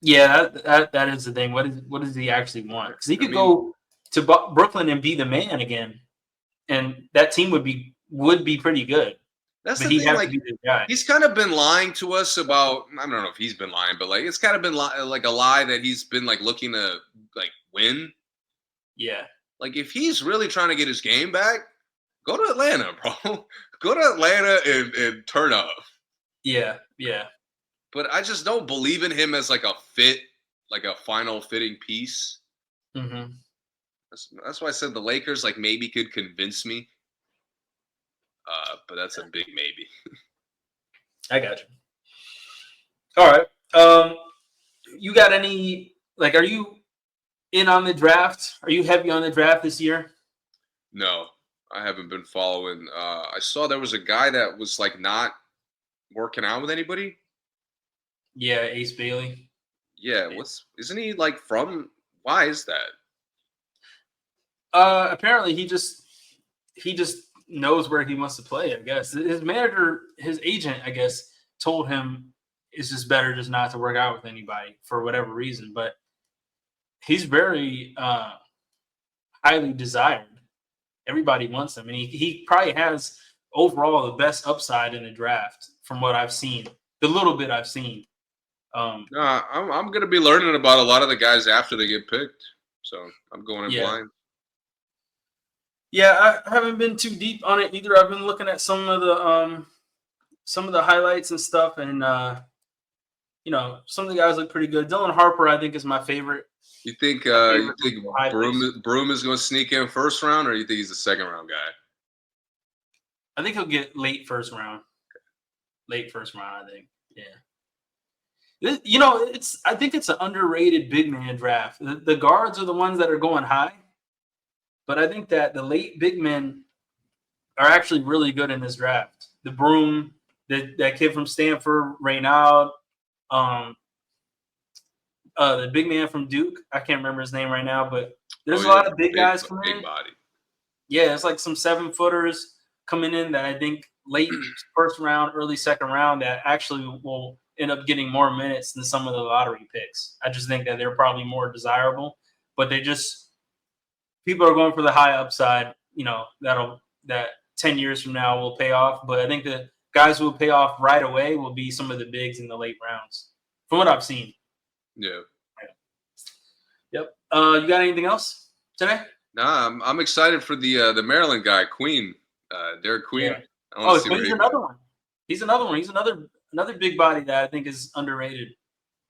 Yeah, that is the thing. What does he actually want? Because he could go to Brooklyn and be the man again, and that team would be pretty good. That's but the thing. Like, he's kind of been lying to us about. I don't know if he's been lying, but like it's kind of been like a lie that he's been like looking to like win. Yeah. Like if he's really trying to get his game back, go to Atlanta, bro. Go to Atlanta and turn up. Yeah. But I just don't believe in him as like a fit, like a final fitting piece. Mm-hmm. That's why I said the Lakers like maybe could convince me. But that's a big maybe. I got you. All right. You got any like? Are you in on the draft? Are you heavy on the draft this year? No, I haven't been following. I saw there was a guy that was like not working out with anybody. Yeah, Ace Bailey. Yeah, isn't he like from? Why is that? Apparently he just knows where he wants to play, I guess. His manager, his agent, I guess, told him it's just better just not to work out with anybody for whatever reason. But he's very highly desired. Everybody wants him. And he probably has overall the best upside in the draft from what I've seen. The little bit I've seen. I'm going to be learning about a lot of the guys after they get picked. So I'm going in blind. Yeah, I haven't been too deep on it either. I've been looking at some of the highlights and stuff, and some of the guys look pretty good. Dylan Harper, I think, is my favorite. You think Broom is going to sneak in first round, or you think he's a second round guy? I think he'll get late first round. Late first round, I think. Yeah. I think it's an underrated big man draft. The guards are the ones that are going high. But I think that the late big men are actually really good in this draft. The Broom, that kid from Stanford, Reynaud, the big man from Duke. I can't remember his name right now, but there's a lot of big guys coming in. Body. Yeah, it's like some 7-footers coming in that I think late first round, early second round that actually will end up getting more minutes than some of the lottery picks. I just think that they're probably more desirable, but people are going for the high upside, that 10 years from now will pay off. But I think the guys who will pay off right away will be some of the bigs in the late rounds, from what I've seen. Yeah. Yep. You got anything else today? Nah, I'm excited for the Maryland guy, Queen, Derek Queen. Yeah. Queen's another one. He's another one. He's another big body that I think is underrated.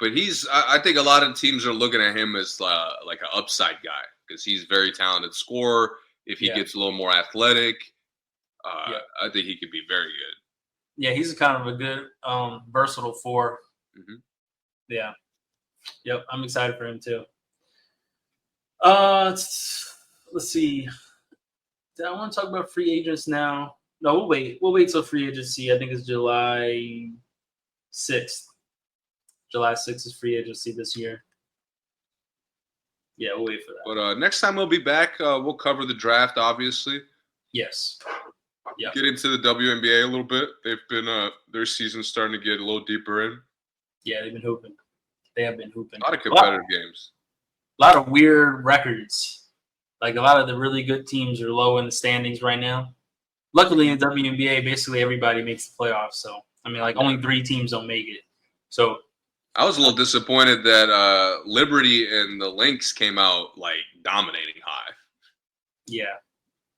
But I think a lot of teams are looking at him as like an upside guy because he's very talented scorer. If he gets a little more athletic, I think he could be very good. Yeah, he's kind of a good versatile four. Mm-hmm. Yeah. Yep, I'm excited for him too. Let's see. I want to talk about free agents now. No, we'll wait. We'll wait till free agency. I think it's July 6th. July 6th is free agency this year. Yeah, we'll wait for that. But next time we'll be back, we'll cover the draft, obviously. Yes. Yeah. Get into the WNBA a little bit. They've been their season's starting to get a little deeper in. Yeah, they've been hooping. They have been hooping. A lot of competitive games. A lot of weird records. Like a lot of the really good teams are low in the standings right now. luckily in the WNBA, basically everybody makes the playoffs. So I mean, like only 3 teams don't make it. So I was a little disappointed that Liberty and the Lynx came out like dominating high. yeah,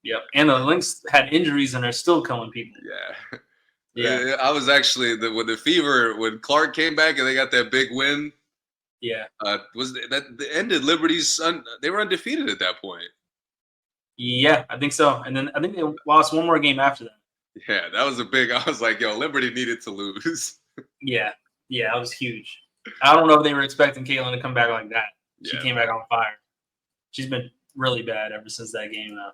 yep. And the Lynx had injuries and are still killing people. Yeah. Yeah. I was actually when the Fever when Clark came back and they got that big win. Yeah. Was that ended Liberty's? They were undefeated at that point. Yeah, I think so. And then I think they lost one more game after that. Yeah, that was a big. I was like, yo, Liberty needed to lose. Yeah, that was huge. I don't know if they were expecting Caitlin to come back like that. She came back on fire. She's been really bad ever since that game now.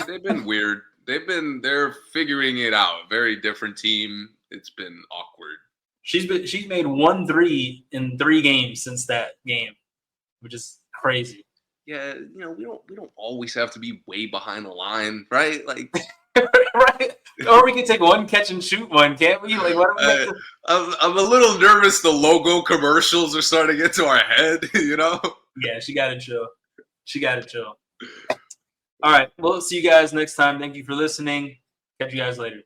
They've been weird. They're figuring it out. Very different team. It's been awkward. She's made 1 3 in 3 games since that game, which is crazy. Yeah, we don't always have to be way behind the line, right? Like, right? Or we can take 1 catch and shoot one, can't we? Like, what do we have to... I'm a little nervous. The logo commercials are starting to get to our head. Yeah, she got to chill. All right. Well, see you guys next time. Thank you for listening. Catch you guys later.